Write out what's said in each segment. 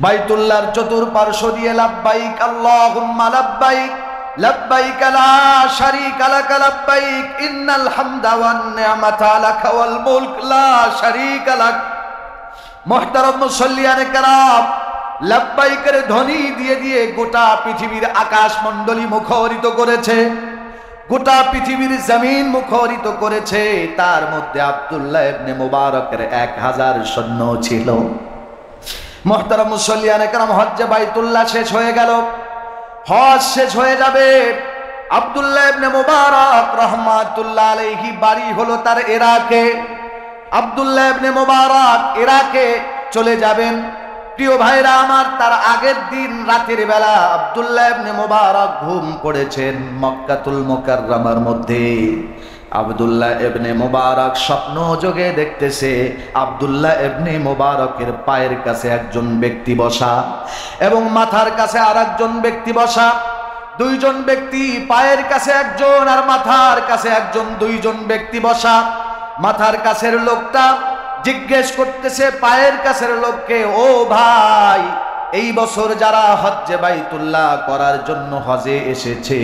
বাইতুল্লাহর চতুর্পার্শ্ব দিয়ে লাব্বাইক আল্লাহুম্মা লাব্বাইক লাব্বাইক লা শারীকা লাক লাব্বাইক ইন্নাল হামদা ওয়ান নি'মাতা লাক ওয়াল মুলক লা শারীকা লাক। মুহতারাম মুসল্লিয়ানে কেরাম, লাব্বাইকের ধ্বনি দিয়ে দিয়ে গোটা পৃথিবীর আকাশমণ্ডলী মুখরিত করেছে, গোটা পৃথিবীর জমিন মুখরিত করেছে। তার মধ্যে আব্দুল্লাহ ইবনে মুবারকের 1000 সৈন্য ছিল। মুহতারাম মুসল্লিয়ানে কেরাম, হজ্জে বাইতুল্লাহ শেষ হয়ে গেল, হজ শেষ হয়ে যাবে। আব্দুল্লাহ ইবনে মুবারক রাহমাতুল্লাহ আলাইহি বাড়ি হলো তার ইরাকে। আব্দুল্লাহ ইবনে মুবারক ইরাকে চলে যাবেন। প্রিয় ভাইরা আমার, তার আগের দিন রাতের বেলা আব্দুল্লাহ ইবনে মুবারক ঘুম পড়েছেন মক্কাতুল মুকাররমার মধ্যে। আব্দুল্লাহ ইবনে মুবারক স্বপ্ন যোগে দেখতেছে আব্দুল্লাহ ইবনে মুবারকের পায়ের কাছে একজন ব্যক্তি বসা এবং মাথার কাছে আরেকজন ব্যক্তি বসা। দুইজন ব্যক্তি, পায়ের কাছে একজন আর মাথার কাছে একজন, দুইজন ব্যক্তি বসা। মাথার কাছের লোকটা জিজ্ঞেস করতেছে পায়ের কাছের লোককে, ও ভাই, এই বছর যারা হজ্জে বাইতুল্লাহ করার জন্য হজে এসেছে,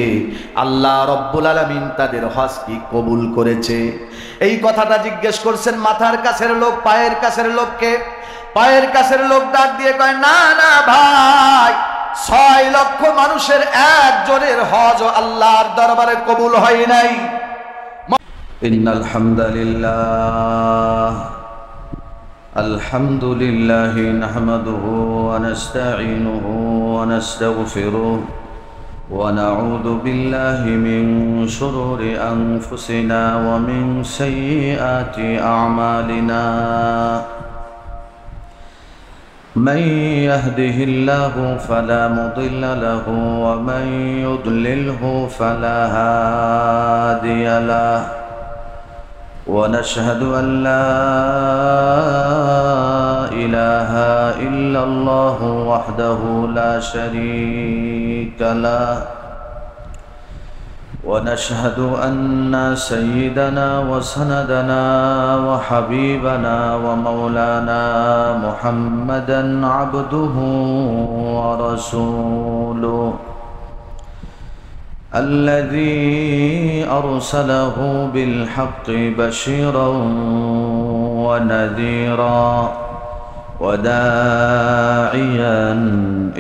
আল্লাহ রব্বুল আলামিন তাদের হজ কি কবুল করেছে? এই কথাটা জিজ্ঞেস করছেন মাথার কাছের লোক পায়ের কাছের লোককে। পায়ের কাছের লোক ডাক দিয়ে কয়, না না ভাই, 6 লক্ষ মানুষের একজনের হজ আল্লাহর দরবারে কবুল হয় নাই। ইন্নাল হামদালিল্লাহ আলহামদুলিল্লাহি নাহমাদুহু ওয়া নাস্তাঈনুহু ওয়া নাস্তাগফিরুহ ওয়া নাউযু বিল্লাহি মিন শুরুরি আনফুসিনা ওয়া মিন সাইয়্যাতি আ'মালিনা। من يهده الله فلا مضل له ومن يضلله فلا هادي له ونشهد أن لا إله إلا الله وحده لا شريك له ونشهد أن سيدنا وسندنا وحبيبنا ومولانا محمدا عبده ورسوله الذي أرسله بالحق بشيرا ونذيرا وداعيا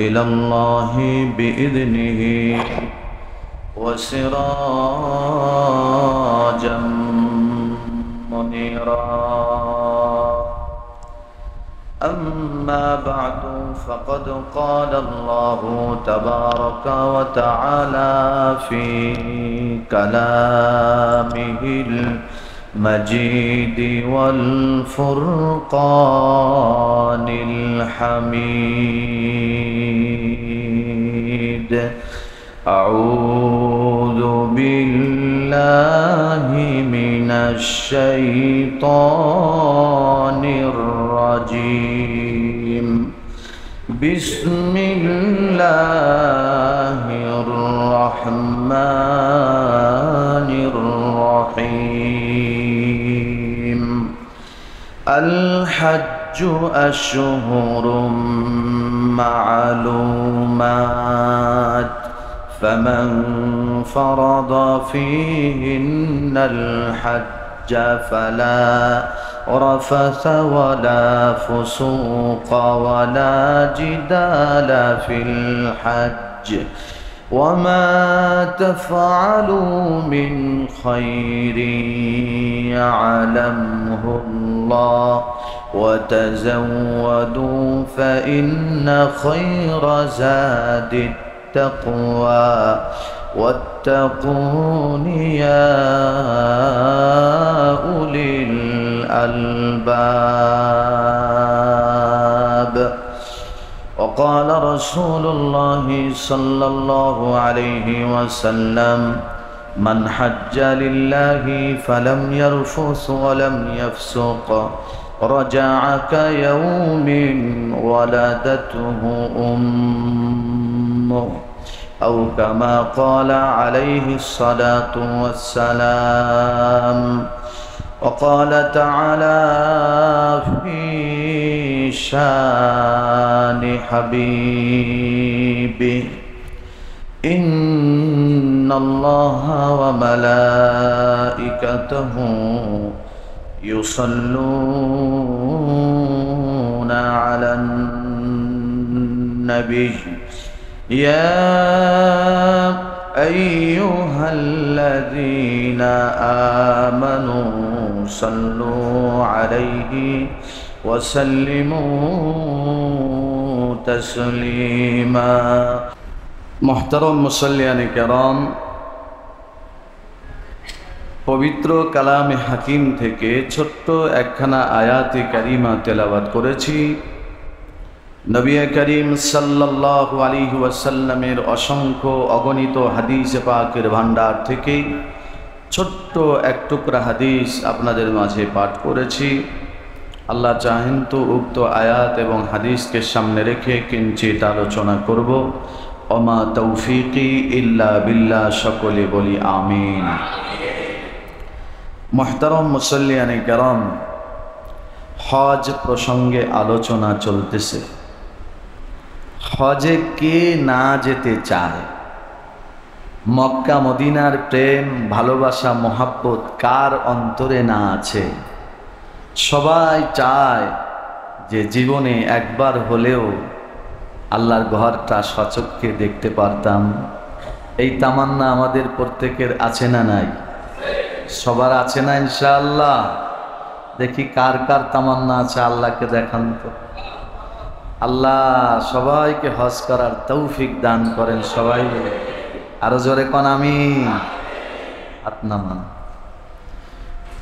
إلى الله بإذنه وسراجا منيرا. أما بعد فقد قال الله تبارك وتعالى في كلامه المجيد والفرقان الحميد. أعوذ بالله من الشيطان الرجيم. بسم الله الرحمن الرحيم. الحج أشهر معلومات فمن فرض فيهن الحج فلا رفث ولا فسوق ولا جدال في الحج وما تفعلوا من خير يعلمه الله وتزودوا فإن خير زاد التقوى واتقون يا أولي الألباب. وقال رسول الله صلى الله عليه وسلم من حج لله فلم يرفث ولم يفسق رجع كيوم ولدته أمه أو كما قال عليه الصلاة والسلام. وقال تعالى في شان حبيبه إن الله وملائكته يصلون على النبي يا أيها الذين آمنوا صلوا عليه وسلموا تسليما محترم মুসল্লিয়ান কিরাম, পবিত্র কালামে হাকিম থেকে ছোট্ট একখানা আয়াতে কারিমা তেলাওয়াত করেছি। নবী করিম সাল্লাল্লাহু আলাইহি ওয়াসাল্লামের অসংখ্য অগণিত হাদিস পাকের ভান্ডার থেকে ছোট্ট এক টুকরা হাদিস আপনাদের মাঝে পাঠ করেছি। আল্লাহ চাহেন তো উক্ত আয়াত এবং হাদিসকে সামনে রেখে কিঞ্চিত আলোচনা করব। ওমা তৌফিকি ইল্লা বিল্লাহ, সকলে বলি আমিন। মুহতারাম মুসল্লিয়ানে কেরাম, হজ প্রসঙ্গে আলোচনা চলতেছে। হজে কে না যেতে চায়? মক্কা মদিনার প্রেম ভালোবাসা মোহাব্বত কার অন্তরে না আছে? সবাই চায় যে জীবনে একবার হলেও আল্লাহর ঘরটা সচক্ষে দেখতে পারতাম। এই তামান্না আমাদের প্রত্যেকের আছে না নাই? সবার আছে না ইনশাআল্লাহ? দেখি কার কার তামান্না আছে, আল্লাহকে দেখান তো। আল্লাহ সবাইকে হজ করার তৌফিক দান করেন। সবাই আরো জোরে কোন আমিন। হাত নামান।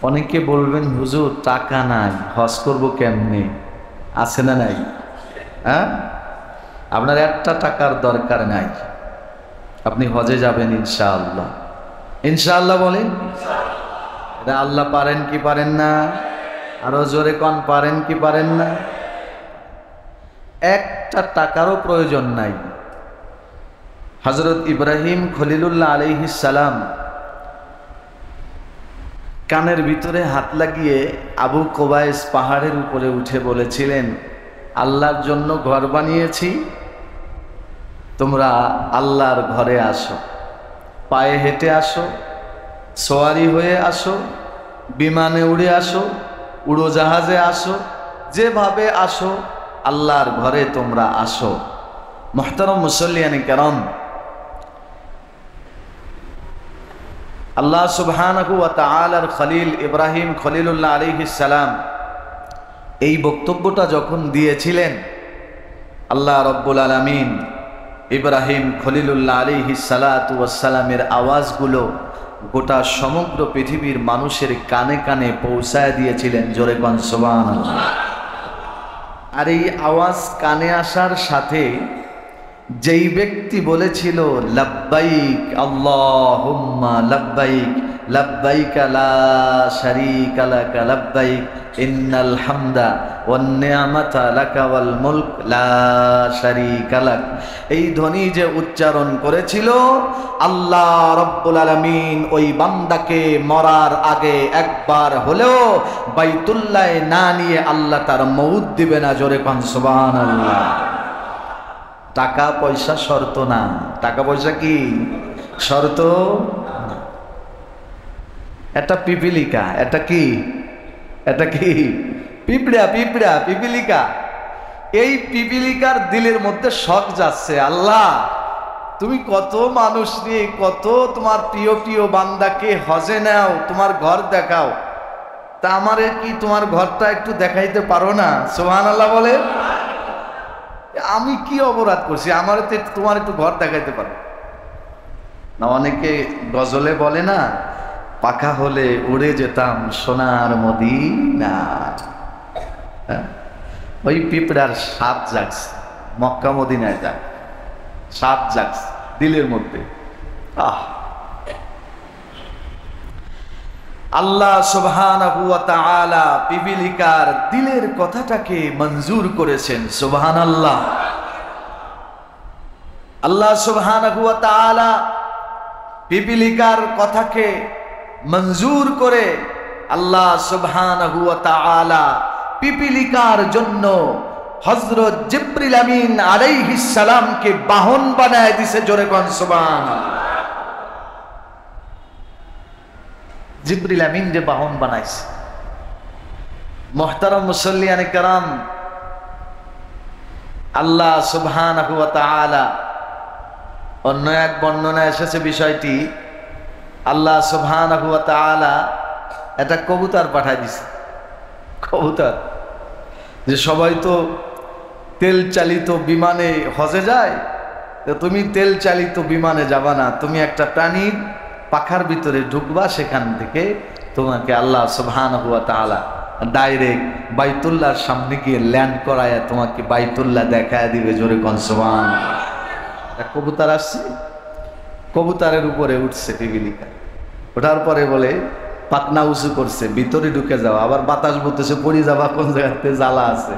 অনেকে বলবেন হুজুর টাকা নাই, হজ করব কেমনে? আছে না নাই? হ্যাঁ, আপনার একটা টাকার দরকার নাই, আপনি হজে যাবেন ইনশাআল্লাহ। ইনশাআল্লাহ বলেন। এটা আল্লাহ পারেন কি পারেন না? আরো জোরে কোন পারেন কি পারেন না? একটা টাকারও প্রয়োজন নাই। হযরত ইব্রাহিম খলিলুল্লাহ আলাইহিস সালাম কানের ভিতরে হাত লাগিয়ে আবু কুবাইস পাহাড়ের উপরে উঠে বলেছিলেন, আল্লাহর জন্য ঘর বানিয়েছি, তোমরা আল্লাহর ঘরে আসো, পায়ে হেঁটে আসো, সওয়ারি হয়ে আসো, বিমানে উড়ে আসো, উড়োজাহাজে আসো, যেভাবে আসো আল্লাহর ঘরে তোমরা আসো। মুহতারাম মুসল্লিয়ানে কেরাম, আল্লাহ সুবহানাহু ওয়া তাআলার খলিল ইব্রাহিম খলিলুল্লাহ আলাইহিস সালাম এই বক্তব্যটা যখন দিয়েছিলেন, আল্লাহ রব্বুল আলামিন ইব্রাহিম খলিলুল্লাহ আলাইহিস সালাতু ওয়াস সালামের আওয়াজগুলো গোটা সমগ্র পৃথিবীর মানুষের কানে কানে পৌঁছায় দিয়েছিলেন। জোরে কোন সুবহানাল্লাহ। আর এই আওয়াজ কানে আসার সাথে যেই ব্যক্তি বলেছিল লাব্বাইক আল্লাহুম্মা লাব্বাইক লাব্বাইক লা শারীকা লাক লাব্বাইক ইন্নাল হামদা ওয়ান নি'মাতা লাকা ওয়াল মুলক লা শারীকা লাক, এই ধ্বনি যে উচ্চারণ করেছিল, আল্লাহ রব্বুল আলামিন ওই বান্দাকে মরার আগে একবার হলেও বাইতুল্লাহ না নিয়ে আল্লাহ তার মউত দিবে না। জোরে কোন সুবহানাল্লাহ। টাকা পয়সা শর্ত না। টাকা পয়সা কি শর্ত? এটা পিপিলিকা। এটা কি? এটা কি? পিঁপড়া পিঁপড়া পিপিলিকা। এই পিপিলিকার দিলের মধ্যে শখ যাচ্ছে, আল্লাহ তুমি কত মানুষ নিয়ে কত তোমার প্রিয় প্রিয় বান্দাকে হজে নাও, তোমার ঘর দেখাও, তা আমারে কি তোমার ঘরটা একটু দেখাইতে পারো না? সুবহানাল্লাহ বলে। আমি কি অপরাধ করছি, আমার তো তোমার একটু ঘর দেখাইতে পারো না? অনেকে গজলে বলে না, পাখা হলে উড়ে যেতাম সোনার মদিনা। ওই পিঁপড়ার সাপ জাগছে, মক্কা মদিনায় যাক, সাপ জাগছে দিলের মধ্যে। আল্লাহ সুবহানাহু ওয়া তাআলা পিপিলিকার দিলের কথাটাকে মঞ্জুর করেছেন। সুবহানাল্লাহ। আল্লাহ সুবহানাহু ওয়া তাআলা পিপিলিকার কথাকে মঞ্জুর করে আল্লাহ সুবহানাহু ওয়া তাআলা পিপিলিকার জন্য হযরত জিবরিল আমিন আলাইহিস সালামকে বাহন বানায় দিছে। জোরে কোন সুবহানাল্লাহ। জিবরিল আমিন যে বাহন বানাইছে। মুহতারাম মুসল্লিয়ানে কেরাম, আল্লাহ সুবহানাহু ওয়া তাআলা অন্য এক বর্ণনা এসেছে বিষয়টি, আল্লাহ সুবহানাহু ওয়া তাআলা একটা কবুতর পাঠায় দিছে। কবুতর, যে সবাই তো তেল চালিত বিমানে হজে যায়, তো তুমি তেল চালিত বিমানে যাবা না, তুমি একটা প্রাণীর পাখার ভিতরে ঢুকবা, সেখান থেকে তোমাকে আল্লাহ সুবহানাহু ওয়া তাআলা ডাইরেক্ট বাইতুল্লাহর সামনে গিয়ে ল্যান্ড করায় তোমাকে বাইতুল্লাহ দেখায় দিবে। জোরে কোন সুবহানাল্লাহ। কবুতর আসছে, কবুতরের উপরে উঠছে পিপিলিকা, ওঠার পরে বলে পাখনা উঁচু করছে, ভিতরে ঢুকে যাওয়া, আবার বাতাস বলতেছে পড়ে যাবা, কোন জায়গাতে জ্বালা আছে।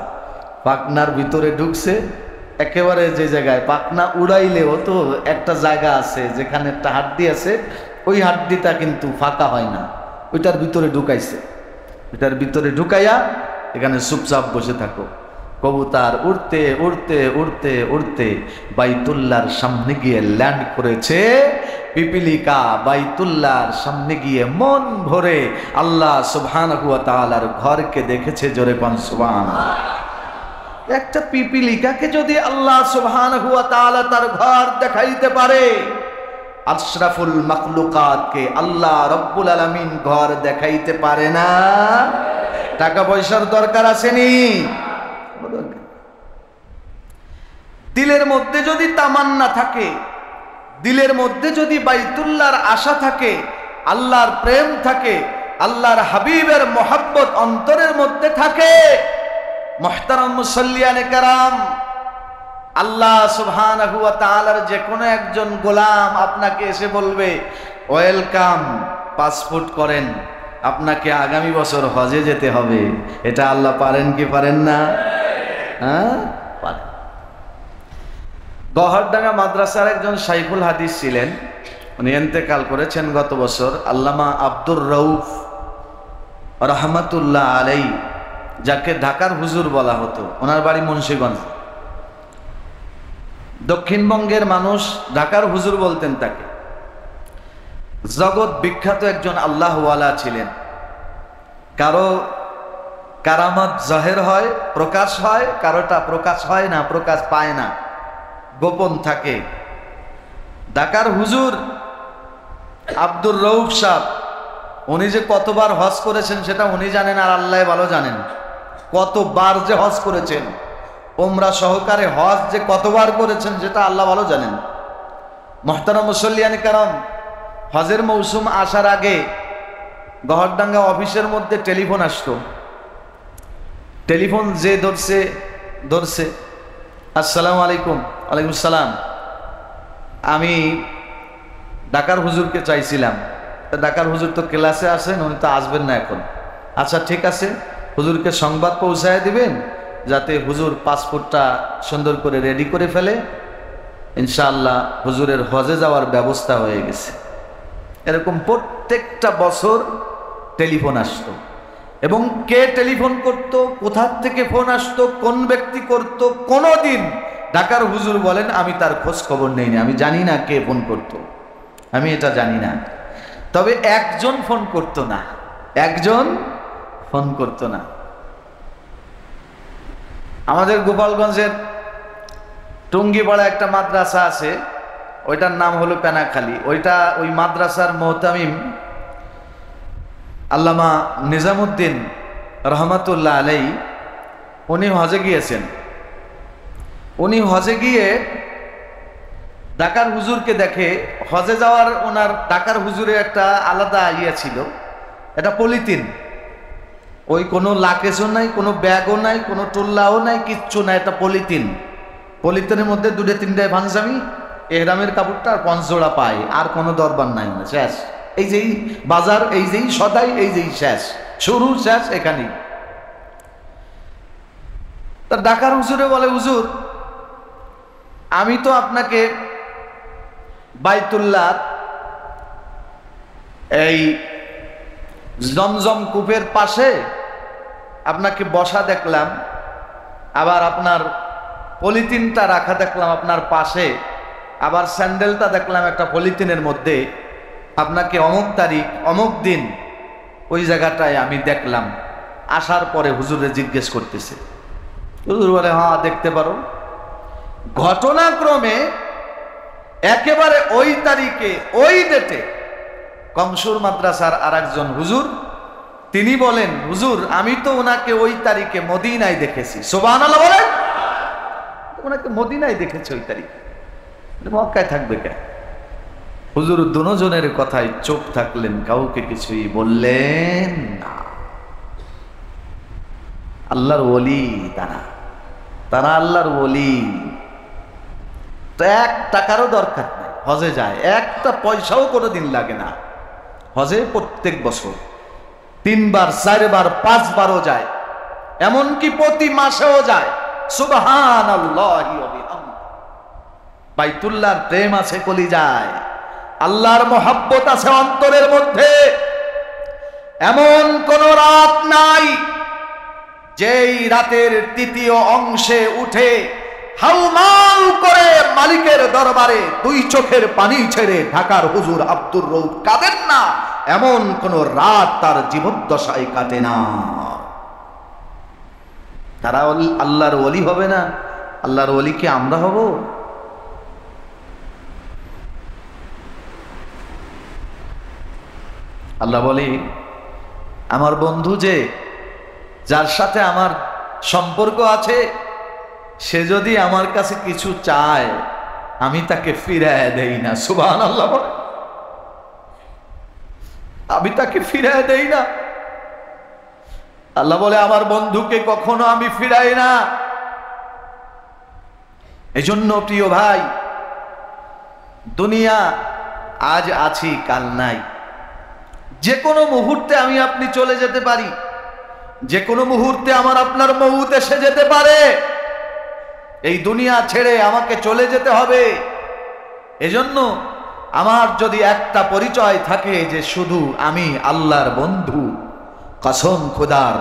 পাখনার ভিতরে ঢুকছে, একেবারে যে জায়গায় পাখনা উড়াইলেও তো একটা জায়গা আছে যেখানে একটা হাড্ডি আছে, ওই হাড্ডিটা কিন্তু ফাঁকা হয় না, ওইটার ভিতরে ঢুকাইছে। ওইটার ভিতরে ঢুকাইয়া এখানে চুপচাপ বসে থাকো। কবুতর উড়তে উড়তে উড়তে উড়তে বাইতুল্লাহর সামনে গিয়ে ল্যান্ড করেছে। পিপিলিকা বাইতুল্লাহর সামনে গিয়ে মন ভরে আল্লাহ সুবহানাহু ওয়া তাআলার ঘরকে দেখেছে। জোরে কোন সুবহানাল্লাহ। একটা পিপিলিকাকে যদি আল্লাহ সুবহানাহু ওয়া তাআলা তার ঘর দেখাইতে পারে, আশরাফুল মাখলুকাতকে আল্লাহ রব্বুল আলামিন ঘর দেখাইতে পারে না? টাকা পয়সার দরকার আসেনি? দিলের মধ্যে যদি তামান্না থাকে, দিলের মধ্যে যদি বাইতুল্লাহর আশা থাকে, আল্লাহর প্রেম থাকে, আল্লাহর হাবিবের মোহাব্বত অন্তরের মধ্যে থাকে, মুহতারাম মুসল্লিয়ানে কেরাম, আল্লাহ সুবহানাহু ওয়া তাআলার যে কোনো একজন গোলাম আপনাকে এসে বলবে ওয়েলকাম, পাসপোর্ট করেন, আপনাকে আগামী বছর হজে যেতে হবে, এটা আল্লাহ পারেন কি পারেন না? হ্যাঁ, পারেন। গহরডাঙ্গা মাদ্রাসার একজন শাইখুল হাদিস ছিলেন, উনি ইন্তেকাল করেছেন গত বছর। আল্লামা আব্দুর রউফ রহমাতুল্লাহ আলাইহি, যাকে ঢাকার হুজুর বলা হতো, ওনার বাড়ি মুন্সিগঞ্জ। দক্ষিণবঙ্গের মানুষ ঢাকার হুজুর বলতেন তাকে। জগৎ বিখ্যাত একজন আল্লাহওয়ালা ছিলেন। কারো কারামত জাহের হয়, প্রকাশ হয়, কারোটা প্রকাশ হয় না, প্রকাশ পায় না, গোপন থাকে। ঢাকার হুজুর আব্দুর রউফ সাহেব, উনি যে কতবার হজ করেছেন সেটা উনি জানেন আর আল্লাহ ভালো জানেন। কতবার যে হজ করেছেন, ওমরা সহকারে হজ যে কতবার করেছেন সেটা আল্লাহ ভালো জানেন। মুহতারাম মুসল্লিয়ানে কেরাম, হজের মৌসুম আসার আগে গহরডাঙ্গা অফিসের মধ্যে টেলিফোন আসতো। টেলিফোন যে ধরছে, আসসালামু আলাইকুম। ওয়ালাইকুম সালাম, আমি ঢাকার হুজুরকে চাইছিলাম। ঢাকার হুজুর তো ক্লাসে আসেন, উনি তো আসবেন না এখন। আচ্ছা ঠিক আছে, হুজুরকে সংবাদ পৌঁছায় দিবেন যাতে হুজুর পাসপোর্টটা সুন্দর করে রেডি করে ফেলে, ইনশাআল্লাহ হুজুরের হজে যাওয়ার ব্যবস্থা হয়ে গেছে। এরকম প্রত্যেকটা বছর টেলিফোন আসতো। এবং কে টেলিফোন করত, কোথা থেকে ফোন আসতো, কোন ব্যক্তি করত, কোনোদিন ঢাকার হুজুর বলেন আমি তার খোঁজ খবর নেইনি, আমি জানি না কে ফোন করত, আমি এটা জানি না। তবে একজন ফোন করত না, একজন ফোন করত না। আমাদের গোপালগঞ্জের টুঙ্গিপাড়া একটা মাদ্রাসা আছে, ওইটার নাম হলো পেনাখালী। ওই মাদ্রাসার মুহতামিম আল্লামা নিজামুদ্দিন রহমাতুল্লাহ আলাইহি, উনি হজে গিয়েছেন। উনি হজে গিয়ে ঢাকার হুজুরকে দেখে, হজে যাওয়ার ওনার ঢাকার হুজুরের একটা আলাদা ইয়ে ছিল, এটা পলিথিন, ওই কোনো লাকেজও নাই, কোনো ব্যাগও নাই, কোনো টুল্লাও নাই, কিচ্ছু নাই, এটা পলিথিন। পলিথিনের মধ্যে 2-3 পাঞ্জাবি, এহরামের কাপড়টা আর 5 জোড়া পায়, আর কোনো দরবার নাই, না, শেষ। এই যেই বাজার, এই যেই সদাই, এই যেই শেষ, শুরু শেষ এখানেই। তার ঢাকার হুজুরে বলে, হুজুর আমি তো আপনাকে বাইতুল্লাহ এই জমজম কূপের পাশে আপনাকে বসা দেখলাম, আবার আপনার পলিথিনটা রাখা দেখলাম আপনার পাশে, আবার স্যান্ডেলটা দেখলাম একটা পলিথিনের মধ্যে, আপনাকে অমুক তারিখ অমুক দিন ওই জায়গাটায় আমি দেখলাম। আসার পরে হুজুরে জিজ্ঞেস করতেছে, হুজুর বলে হ্যাঁ দেখতে পারো। ঘটনাক্রমে একেবারে ওই তারিখে ওই ডেটে কমসুর মাদ্রাসার আর একজন হুজুর তিনি বলেন, হুজুর আমি তো ওনাকে ওই তারিখে মদিনায় দেখেছি। সুবহানাল্লাহ বলেন, ওনাকে মদিনায় দেখেছি ওই তারিখে, মক্কায় থাকবে কেন? হুজুর দুজনের কথায় চুপ থাকলেন, কাউকে কিছুই বললেন না। আল্লাহর ওলি তারা আল্লাহর ওলি। তো 1 টাকারও দরকার নাই, হজে যায়, একটা পয়সাও কোনোদিন লাগে না। হজে প্রত্যেক বছর 3 বার 4 বার 5 বারও যায়, এমনকি প্রতি মাসেও যায়। সুবহানাল্লাহি ওয়া বিহামদিহি। বাইতুল্লাহর প্রেম আছে কলিজায়, আল্লাহর মহব্বত আছে অন্তরের মধ্যে। এমন কোন রাত নাই যেই রাতের 3য় অংশে উঠে হাউমাউ করে মালিকের দরবারে 2 চোখের পানি ছেড়ে ঢাকার হুজুর আব্দুর রউফ কাঁদেন না, এমন কোন রাত তার জীবদ্দশায় কাটে না। তারা আল্লাহর ওলি হবে না? আল্লাহর ওলি কি আমরা হব? আল্লাহ বলি, আমার বন্ধু যে যার সাথে আমার সম্পর্ক আছে, সে যদি আমার কাছে কিছু চায় আমি তাকে ফিরায় দেই না। সুবহানাল্লাহ বলে, আমি তাকে ফিরায় দেই না। আল্লাহ বলে, আমার বন্ধুকে কখনো আমি ফিরাই না। এজন্য প্রিয় ভাই, দুনিয়া আজ আছি কাল নাই, যে কোনো মুহূর্তে আমি আপনি চলে যেতে পারি, যে কোনো মুহূর্তে আমার আপনার মউত এসে যেতে পারে। এই দুনিয়া ছেড়ে আমাকে চলে যেতে হবে। এজন্য আমার যদি একটা পরিচয় থাকে যে শুধু আমি আল্লাহর বন্ধু, কসম খোদার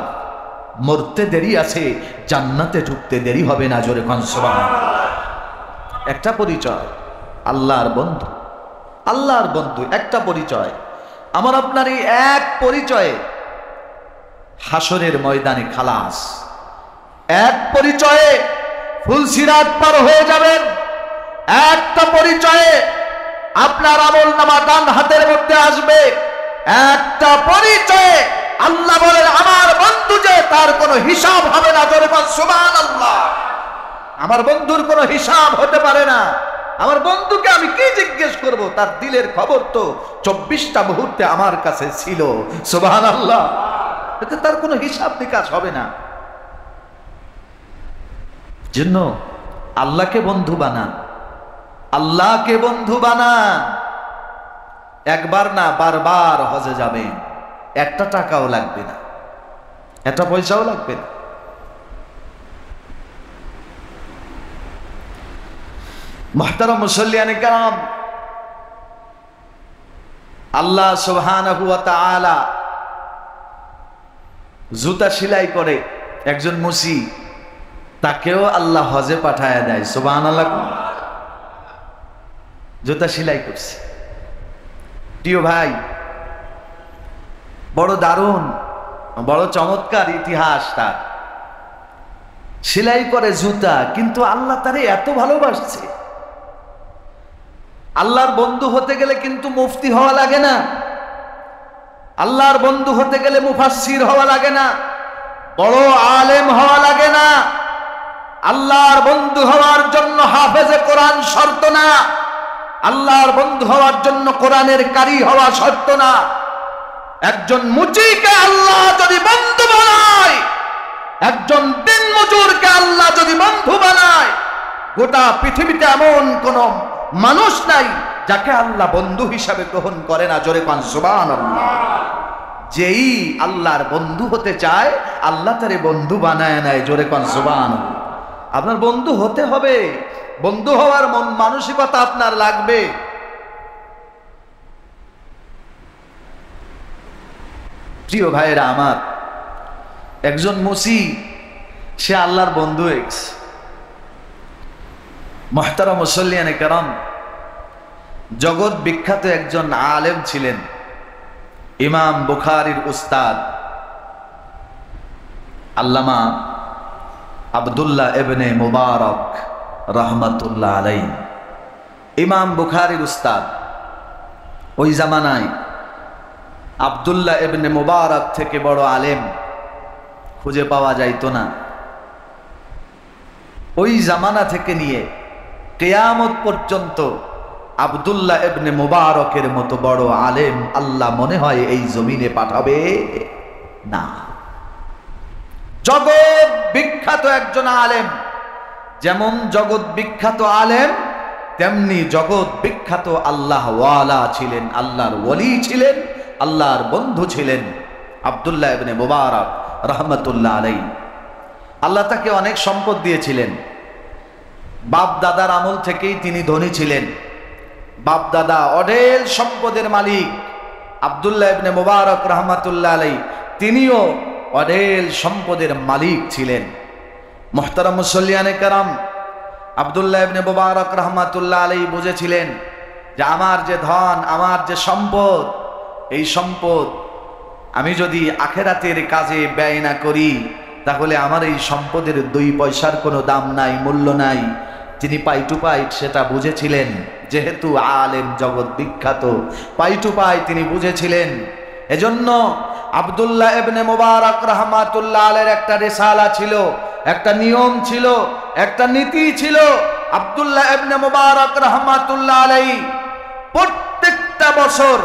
মরতে দেরি আছে, জান্নাতে ঢুকতে দেরি হবে না। জোরে কোন সুবহানাল্লাহ। একটা পরিচয়, আল্লাহর বন্ধু, আল্লাহর বন্ধু একটা পরিচয়। আমার আপনার এই এক পরিচয়ে হাসরের ময়দানে খালাস, এক পরিচয়ে ফুলসিরাত পার হয়ে যাবেন, একটা পরিচয়ে আপনার আমলনামা ডান হাতের মধ্যে আসবে, একটা পরিচয়ে আল্লাহ বলেন আমার বন্ধু যে তার কোনো হিসাব হবে না। জোরে বল সুবহানাল্লাহ। আমার বন্ধুর কোনো হিসাব হতে পারে না। আমার বন্ধুকে আমি কি জিজ্ঞেস করব? তার দিলের খবর তো 24টা মুহূর্তে আমার কাছে ছিল। সুবহানাল্লাহ। এতে তার কোনো হিসাব নিকাশ হবে না। জন্য আল্লাহকে বন্ধু বানান, আল্লাহকে বন্ধু বানান। একবার না বারবার হজে যাবেন, একটা টাকাও লাগবে না, একটা পয়সাও লাগবে না। মুহতারাম মুসল্লিয়ানে কেরাম, আল্লাহ সুবহানাহু ওয়া তাআলা জুতা সেলাই করে একজন মুসি, তাকেও আল্লাহ হজে পাঠায় দেয়। সুবহানাল্লাহ। জুতা সেলাই করছে। প্রিয় ভাই, বড় দারুণ, বড় চমৎকার ইতিহাস তার। সেলাই করে জুতা, কিন্তু আল্লাহ তারে এত ভালোবাসছে। আল্লাহর বন্ধু হতে গেলে কিন্তু মুফতি হওয়া লাগে না, আল্লাহর বন্ধু হতে গেলে মুফাসসির হওয়া লাগে না, বড় আলেম হওয়া লাগে না। আল্লাহর বন্ধু হওয়ার জন্য হাফেজে কোরআন শর্ত না, আল্লাহর বন্ধু হওয়ার জন্য কোরআনের কারি হওয়া শর্ত না। একজন মুচিকে আল্লাহ যদি বন্ধু বানায়, একজন দিন মজুরকে আল্লাহ যদি বন্ধু বানায়, গোটা পৃথিবীতে এমন কোন মানুষ নাই যাকে আল্লাহ বন্ধু হিসাবে গ্রহণ করে না। জোরে কোন সুবহানাল্লাহ। যেই আল্লাহর বন্ধু হতে চায় আল্লাহ তারে বন্ধু বানায় নেয়। জোরে কোন সুবহানাল্লাহ। আপনার বন্ধু হতে হবে, বন্ধু হওয়ার মন মানসিকতা আপনার লাগবে। প্রিয় ভাইরা আমার, একজন মুসি, সে আল্লাহর বন্ধু এক্স। মুহতারাম মুসল্লিয়ানে কেরাম, জগৎ বিখ্যাত একজন আলেম ছিলেন, ইমাম বুখারীর উস্তাদ আল্লামা আব্দুল্লাহ ইবনে মুবারক রহমাতুল্লাহ আলাইহি। ইমাম বুখারীর উস্তাদ। ওই জামানায় আব্দুল্লাহ ইবনে মুবারক থেকে বড় আলেম খুঁজে পাওয়া যাইত না। ওই জামানা থেকে নিয়ে কিয়ামত পর্যন্ত আব্দুল্লাহ ইবনে মুবারকের মতো বড় আলেম আল্লাহ মনে হয় এই জমিনে পাঠাবে না। জগৎ বিখ্যাত একজন আলেম, যেমন জগৎ বিখ্যাত আলেম তেমনি জগৎ বিখ্যাত আল্লাহ ওয়ালা ছিলেন, আল্লাহর ওলি ছিলেন, আল্লাহর বন্ধু ছিলেন আব্দুল্লাহ ইবনে মুবারক রহমাতুল্লাহ আলাইহি। আল্লাহ তাকে অনেক সম্পদ দিয়েছিলেন। বাপ দাদার আমল থেকেই তিনি ধনী ছিলেন। বাপ দাদা অঢেল সম্পদের মালিক। আব্দুল্লাহ ইবনে মুবারক রহমাতুল্লাহ আলাইহি তিনিও অঢেল সম্পদের মালিক ছিলেন। মুহতারাম মুসল্লিয়ানে কেরাম, আব্দুল্লাহ ইবনে মুবারক রহমাতুল্লাহ আলাইহি বুঝেছিলেন যে আমার যে ধন, আমার যে সম্পদ, এই সম্পদ আমি যদি আখেরাতের কাজে ব্যয় না করি তাহলে আমার এই সম্পদের 2 পয়সার কোনো দাম নাই, মূল্য নাই। তিনি পাই টু পাই সেটা বুঝেছিলেন। যেহেতু আলেম, জগৎ বিখ্যাত, পাই টু পাই তিনি বুঝেছিলেন। এজন্য আব্দুল্লাহ ইবনে মুবারক রহমাতুল্লাহ আলাইহির একটা রিসালা ছিল, একটা নিয়ম ছিল, একটা নীতি ছিল। আব্দুল্লাহ ইবনে মুবারক রহমাতুল্লাহ আলাইহি প্রত্যেকটা বছর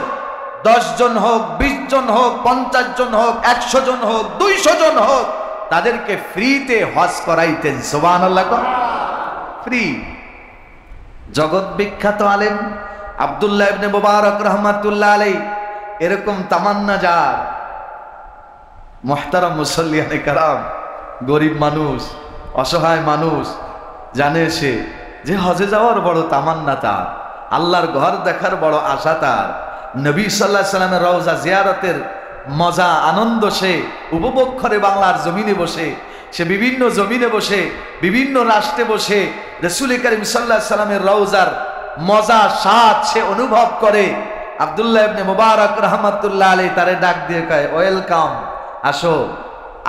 10 জন হোক, 20 জন হোক, 50 জন হোক, 100 জন হোক, 200 জন হোক, তাদেরকে ফ্রিতে হজ করাইতেন। সুবহানাল্লাহ। ফ্রি। জগৎ বিখ্যাত আলেম আব্দুল্লাহ ইবনে মুবারক রহমাতুল্লাহ আলাইহি এরকম তামান্না যার। মুহতারাম মুসল্লিয়ানে কেরাম, গরিব মানুষ, অসহায় মানুষ, জানে সে যে হজে যাওয়ার বড় তামান্না তার, আল্লাহর ঘর দেখার বড় আশা তার, নবী সাল্লাল্লাহু আলাইহি সাল্লামের রওজা জিয়ারতের মজা আনন্দ সে উপভোগ করে। বাংলার জমিনে বসে সে, বিভিন্ন জমিনে বসে, বিভিন্ন রাষ্ট্রে বসে রাসূল করিম সাল্লাল্লাহু আলাইহি সাল্লামের রওজার মজা স্বাদ সে অনুভব করে। আব্দুল্লাহ ইবনে মুবারক রহমাতুল্লাহ আলাইহি তারে ডাক দিয়ে কয়, ওয়েলকাম, আসো,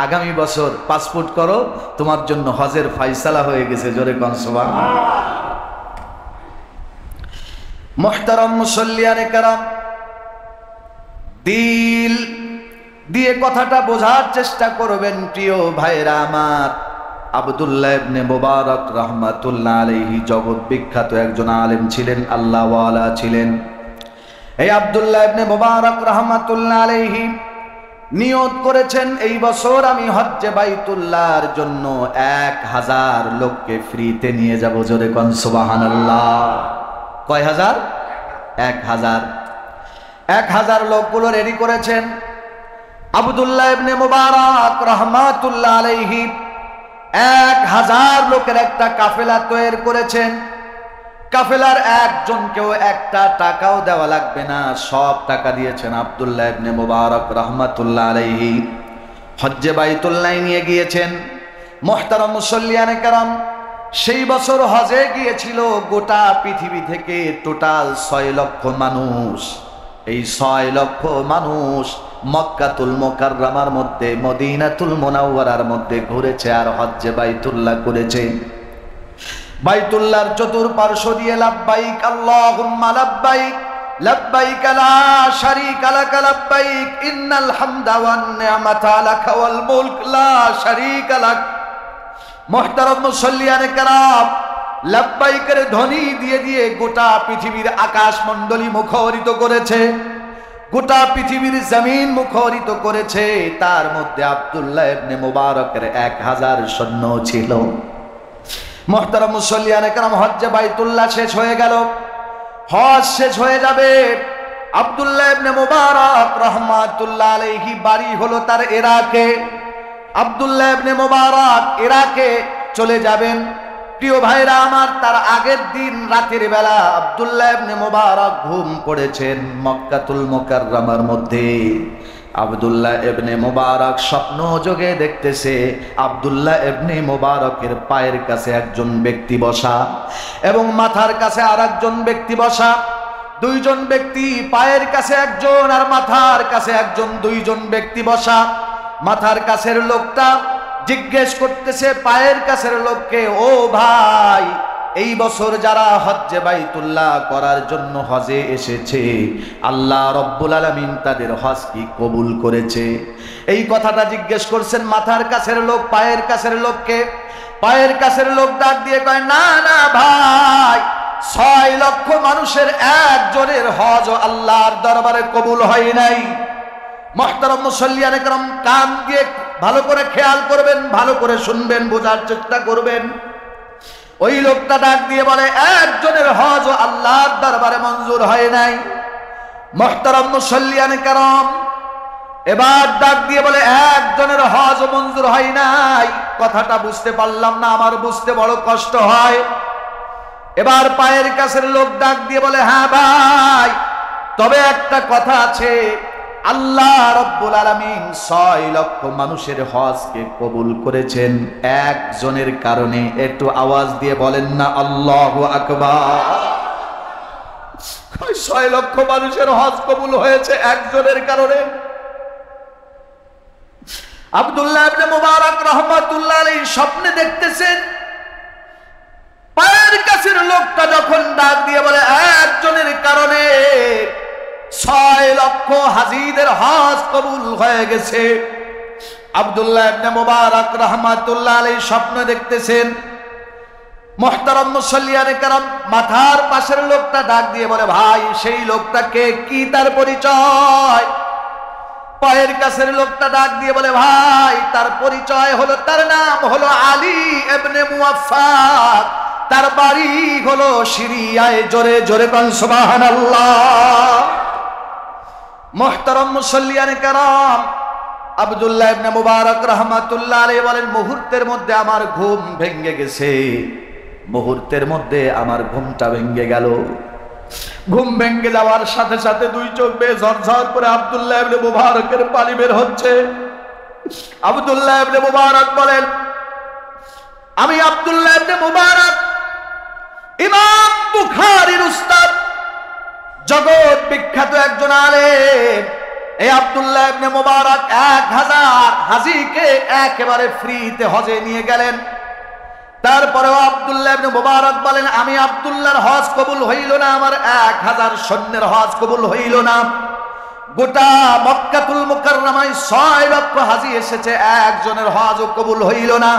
আগামী বছর পাসপোর্ট করো, তোমার জন্য হজের ফায়সালা হয়ে গেছে। জোরে কোন সুবহানাল্লাহ। মুহতারাম মুসল্লিয়ানে কেরাম, দিল দিয়ে কথাটা বোঝার চেষ্টা করবেন প্রিয় ভাইরা আমার। আব্দুল্লাহ ইবনে মুবারক রহমাতুল্লাহ আলাইহি জগৎ বিখ্যাত একজন আলেম ছিলেন, আল্লাহ ওয়ালা ছিলেন। এই আব্দুল্লাহ ইবনে মুবারক রহমাতুল্লাহ আলাইহি নিয়ত করেছেন, এই বছর আমি হজ্জে বাইতুল্লাহর জন্য 1000 লোককে ফ্রিতে নিয়ে যাব। জোরে কোন সুবহানাল্লাহ। কয় হাজার? 1000। 1000 লোকগুলো রেডি করেছেন। আব্দুল্লাহ ইবনে মুবারক রহমাতুল্লাহ আলাইহি 1000 লোকের একটা কাফেলা তৈরি করেছেন। কাফেলার একজনকেও একটা টাকাও দেওয়া লাগবে না, সব টাকা দিয়েছেন আব্দুল্লাহ ইবনে মুবারক রহমাতুল্লাহ আলাইহি। হজ্জে বাইতুল্লাহ নিয়ে গিয়েছেন। মুহতারাম মুসল্লিয়ানে কেরাম, সেই বছর হজে গিয়েছিল গোটা পৃথিবী থেকে টোটাল 6 লক্ষ মানুষ। এই 6 লক্ষ মানুষ মক্কাতুল মুকাররমার মধ্যে, মদিনাতুল মুনাওয়ারার মধ্যে ঘুরেছে আর হজ্জে বাইতুল্লাহ করেছে। বাইতুল্লাহর চতুর্পার্শ্ব দিয়ে লাব্বাইক আল্লাহুম্মা লাব্বাইক, লাব্বাইক লা শারীকা লাক লাব্বাইক, ইন্নাল হামদা ওয়ান নি'মাতা লাকা ওয়াল মুলক লা শারীকা লাক। মুহতারাম মুসল্লিয়ানে কেরাম, লাব্বাইকের ধ্বনি দিয়ে দিয়ে গোটা পৃথিবীর আকাশমণ্ডলী মুখরিত করেছে, গোটা পৃথিবীর জমিন মুখরিত করেছে। তার মধ্যে আব্দুল্লাহ ইবনে মুবারকের 1000 সৈন্য ছিল। মুহতারাম মুসল্লিয়ানে কেরাম, হজ্জে বাইতুল্লাহ শেষ হয়ে গেল, হজ শেষ হয়ে যাবে। আব্দুল্লাহ ইবনে মুবারক রহমাতুল্লাহ আলাইহি বাড়ি হলো তার ইরাকে। আব্দুল্লাহ ইবনে মুবারক ইরাকে চলে যাবেন। প্রিয় ভাইরা আমার, তার আগের দিন রাতের বেলা আব্দুল্লাহ ইবনে মুবারক ঘুম পড়েছেন মক্কাতুল মুকাররমার মধ্যে। আব্দুল্লাহ ইবনে মুবারক স্বপ্ন যোগে দেখতেছে আব্দুল্লাহ ইবনে মুবারকের পায়ের কাছে একজন ব্যক্তি বসা এবং মাথার কাছে আরেকজন ব্যক্তি বসা। দুইজন ব্যক্তি, পায়ের কাছে একজন আর মাথার কাছে একজন, দুইজন ব্যক্তি বসা। মাথার কাছের লোকটা জিজ্ঞেস করতেছে পায়ের কাছের লোককে, ও ভাই, এই বছর যারা হজ্জে বাইতুল্লাহ করার জন্য হজে এসেছে, আল্লাহ রব্বুল আলামিন তাদের হজ কি কবুল করেছে? এই কথাটা জিজ্ঞেস করছেন মাথার কাছের লোক পায়ের কাছের লোককে। পায়ের কাছের লোক ডাক দিয়ে কয়, না না ভাই, 6 লক্ষ মানুষের একজনের হজ আল্লাহর দরবারে কবুল হয় নাই। মুহতারাম মুসাল্লিয়ানে কেরাম, কান দিয়ে ভালো করে খেয়াল করবেন, ভালো করে শুনবেন, বোঝার চেষ্টা করবেন। ওই লোকটা ডাক দিয়ে বলে, একজনের হজ আল্লাহর দরবারে মঞ্জুর হয় নাই। মুহতারাম মুসাল্লিয়ানে কেরাম এবার ডাক দিয়ে বলে, একজনের হজ মঞ্জুর হয় নাই। কথাটা বুঝতে পারলাম না, আমার বুঝতে বড় কষ্ট হয়। এবার পায়ের কাছের লোক ডাক দিয়ে বলে, হ্যাঁ ভাই, তবে একটা কথা আছে, আল্লাহ রব্বুল আলামিন 6 লক্ষ মানুষের হজকে কবুল করেছেন একজনের কারণে। একটু আওয়াজ দিয়ে বলেন না আল্লাহু আকবার। 6 লক্ষ মানুষের হজ কবুল হয়েছে একজনের কারণে। আব্দুল্লাহ ইবনে মুবারক রাহমাতুল্লাহ আলাইহি স্বপ্নে দেখতেছেন, পায়ের কাছের লোকটা যখন ডাক দিয়ে বলে একজনের কারণে 6 লক্ষ হাজীদের হজ কবুল হয়ে গেছে। আব্দুল্লাহ ইবনে মুবারক রাহমাতুল্লাহ আলাইহি স্বপ্ন দেখতেছেন। মুহতারাম মুসাল্লিয়ানে কেরাম, মাথার পাশের লোকটা ডাক দিয়ে বলে, ভাই, সেই লোকটাকে কি, তার পরিচয়? পায়ের কাছের লোকটা ডাক দিয়ে বলে, ভাই, তার পরিচয় হলো, তার নাম হলো আলী ইবনে মুওয়াফফাক, তার বাড়ি হলো সিরিয়ায়। জোরে জোরে কোন সুবহানাল্লাহ। মুহতারাম মুসাল্লিয়ানে কেরাম, আব্দুল্লাহ ইবনে মুবারক রাহমাতুল্লাহ আলাইহি বলেন, মুহূর্তের মধ্যে আমার ঘুম ভেঙে গেছে, মুহূর্তের মধ্যে আমার ঘুমটা ভেঙে গেল। ঘুম ভেঙে যাওয়ার সাথে সাথে 2 চোখ বেয়ে ঝরঝর করে আব্দুল্লাহ ইবনে মুবারকের পানি বের হচ্ছে। আব্দুল্লাহ ইবনে মুবারক বলেন, আমি আব্দুল্লাহ ইবনে মুবারক, ইমাম বুখারীর উস্তাদ, জগৎ বিখ্যাত একজন আলেম। এই আব্দুল্লাহ ইবনে মুবারক 1000 হাজীকে একেবারে ফ্রিতে হজে নিয়ে গেলেন। তারপরেও আব্দুল্লাহ ইবনে মুবারক বলেন, আমি আব্দুল্লাহর হজ কবুল হইল না, আমার 1000 সৈন্যের হজ কবুল হইল না। গোটা মক্কাতুল মুকাররমায় 6 লক্ষ হাজী এসেছে, একজনের হজও কবুল হইল না।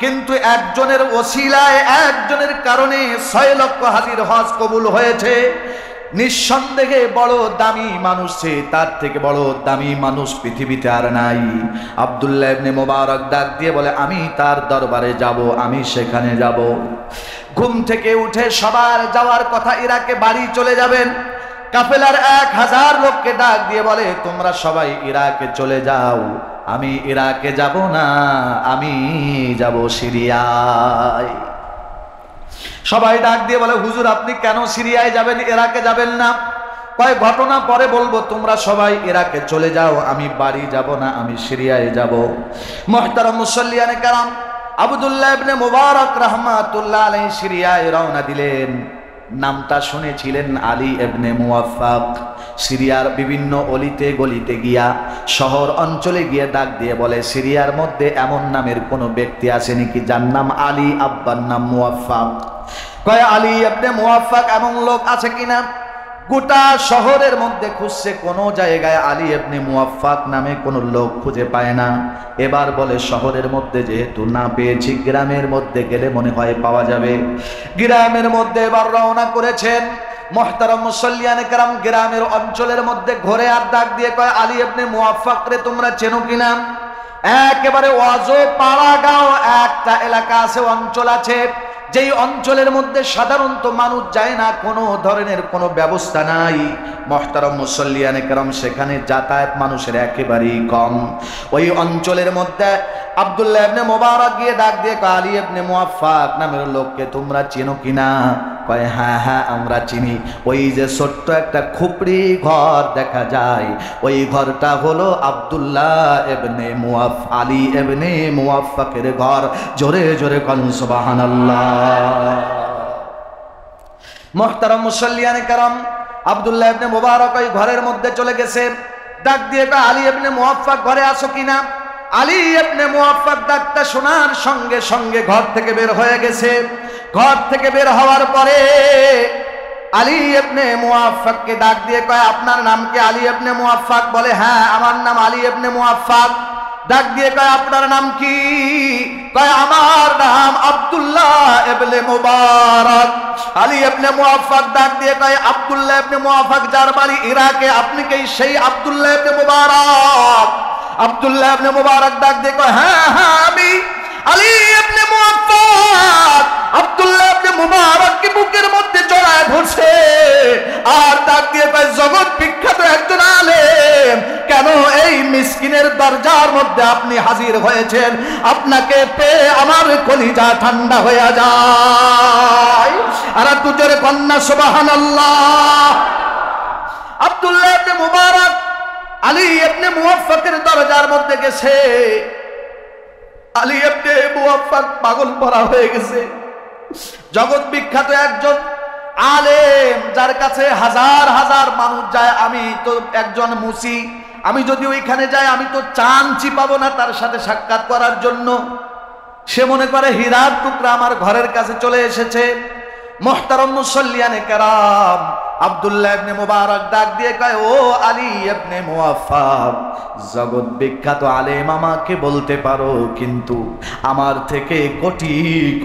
কিন্তু একজনের ওসিলায়, একজনের কারণে 6 লক্ষ হাজীর হজ কবুল হয়েছে। নিঃসন্দেহে বড় দামি মানুষ, তার থেকে বড় দামি মানুষ পৃথিবীতে আর নাই। আব্দুল্লাহ ইবনে মুবারক ডাক দিয়ে বলে, আমি তার দরবারে যাব, আমি সেখানে যাব। ঘুম থেকে উঠে সবার যাওয়ার কথা, ইরাকে বাড়ি চলে যাবেন। কাফেলার 1000 লোককে ডাক দিয়ে বলে, তোমরা সবাই ইরাকে চলে যাও, আমি ইরাকে যাব না, আমি যাব সিরিয়ায়। সবাই ডাক দিয়ে বলে, হুজুর, আপনি কেন সিরিয়ায় যাবেন, ইরাকে যাবেন না? কয়, ঘটনা পরে বলবো, তোমরা সবাই ইরাকে চলে যাও, আমি বাড়ি যাব না, আমি সিরিয়ায় যাব। মুহতারাম মুসাল্লিয়ানে কেরাম, আব্দুল্লাহ ইবনে মুবারক রাহমাতুল্লাহ আলাইহি সিরিয়ায় রওনা দিলেন। নামটা শুনেছিলেন আলী ইবনে মুওয়াফফাক। সিরিয়ার বিভিন্ন অলিতে গলিতে গিয়া, শহর অঞ্চলে গিয়ে ডাক দিয়ে বলে, সিরিয়ার মধ্যে এমন নামের কোন ব্যক্তি আছে নাকি যার নাম আলী, আব্বার নাম মুওয়াফফাক? কয়, আলী ইবনে মুওয়াফফাক এমন লোক আছে কিনা? গোটা শহরের মধ্যে খুঁজছে, কোনো জায়গায় আলী ইবনে মুওয়াফফাক নামে কোনো লোক খুঁজে পায় না। এবার বলে, শহরের মধ্যে যেহেতু না পেয়েছি, গ্রামের মধ্যে গেলে মনে হয় পাওয়া যাবে। গ্রামের মধ্যে এবার রওনা করেছেন। মুহতারাম মুসাল্লিয়ানে কেরাম, গ্রামের অঞ্চলের মধ্যে ঘুরে আর ডাক দিয়ে কয়, আলী ইবনে মুওয়াফফাক রে তোমরা চেনো কিনা? একেবারে ওয়াজো পাড়া গাঁও একটা এলাকা আছে, অঞ্চল আছে, যেই অঞ্চলের মধ্যে সাধারণত মানুষ যায় না, কোনো ধরনের কোনো ব্যবস্থা নাই। মুহতারাম মুসাল্লিয়ানে কেরাম, সেখানে যাতায়াত মানুষের একেবারেই কম। ওই অঞ্চলের মধ্যে আব্দুল্লাহ ইবনে মুবারক গিয়ে ডাক দিয়ে, আলী ইবনে মুওয়াফফাক নামের লোককে তোমরা চেনো কিনা? কয় হ্যাঁ হ্যাঁ আমরা চিনি। ওই যে ছোট্ট একটা খুপড়ি ঘর দেখা যায়, ওই ঘরটা হলো আব্দুল্লাহ ইবনে আলী ইবনে মুওয়াফফাকের ঘর। জোরে জোরে কোন সুবহানাল্লাহ। মুহতারাম মুসল্লিয়ানে কেরাম, আব্দুল্লাহ ইবনে মুবারক ওই ঘরের মধ্যে চলে গেছে। ডাক দিয়ে কয় আলী ইবনে মুওয়াফফাক ঘরে আছো কিনা? আলী ইবনে মুওয়াফফাক ডাকটা শোনার সঙ্গে সঙ্গে ঘর থেকে বের হয়ে গেছে। ঘর থেকে বের হওয়ার পরে আলী ইবনে মুওয়াফফাককে ডাক দিয়ে কয় আপনার নাম কি আলী ইবনে মুওয়াফফাক? বলে হ্যাঁ আমার নাম আলী ইবনে মুওয়াফফাক। ডাক দিয়ে কয় আপনার নাম কি? কয় আমার নাম আব্দুল্লাহ ইবনে মুবারক। আলী ইবনে মুওয়াফফাক ডাক দিয়ে কয় আব্দুল্লাহ ইবনে মুওয়াফফাক যার বাড়ি ইরাকে, আপনি কি সেই আব্দুল্লাহ ইবনে মুবারক? আব্দুল্লাহ ইবনে মুবারক ডাক দিয়ে কয় হ্যাঁ হ্যাঁ আমি আলী ইবনে মুওয়াফফাক। আব্দুল্লাহ ইবনে মুবারক কি বুকের মধ্যে জড়ায় ধরছে আর ডাক দিয়ে কয় জগৎ বিখ্যাত একজন আলেম, কেন এই মিসকিনের দরজার মধ্যে আপনি হাজির হয়েছেন? আপনাকে পেয়ে আমার কলিজা ঠান্ডা হয়ে যায়। আর তুজের কন্যা সুবহানাল্লাহ। আব্দুল্লাহ ইবনে মুবারক আলী ইবনে মুওয়াফফাকের দরজার মধ্যে গেছে। আলী ইবনে মুওয়াফফাক পাগল পড়া হয়ে গেছে। জগৎ বিখ্যাত একজন আলেম যার কাছে হাজার হাজার মানুষ যায়। আমি তো একজন মুসি, আমি যদি ওইখানে যাই আমি তো চান্সই পাবো না তার সাথে সাক্ষাৎ করার জন্য। সে মনে করে হীরার টুকরা আমার ঘরের কাছে চলে এসেছে। মুহতারাম মুসল্লিয়ানে কেরাম, আব্দুল্লাহ ইবনে মুবারক ডাক দিয়ে কয় ও আলী ইবনে মুওয়াফফাক, জগৎ বিখ্যাত আলেম আমাকে বলতে পারো, কিন্তু আমার থেকে কোটি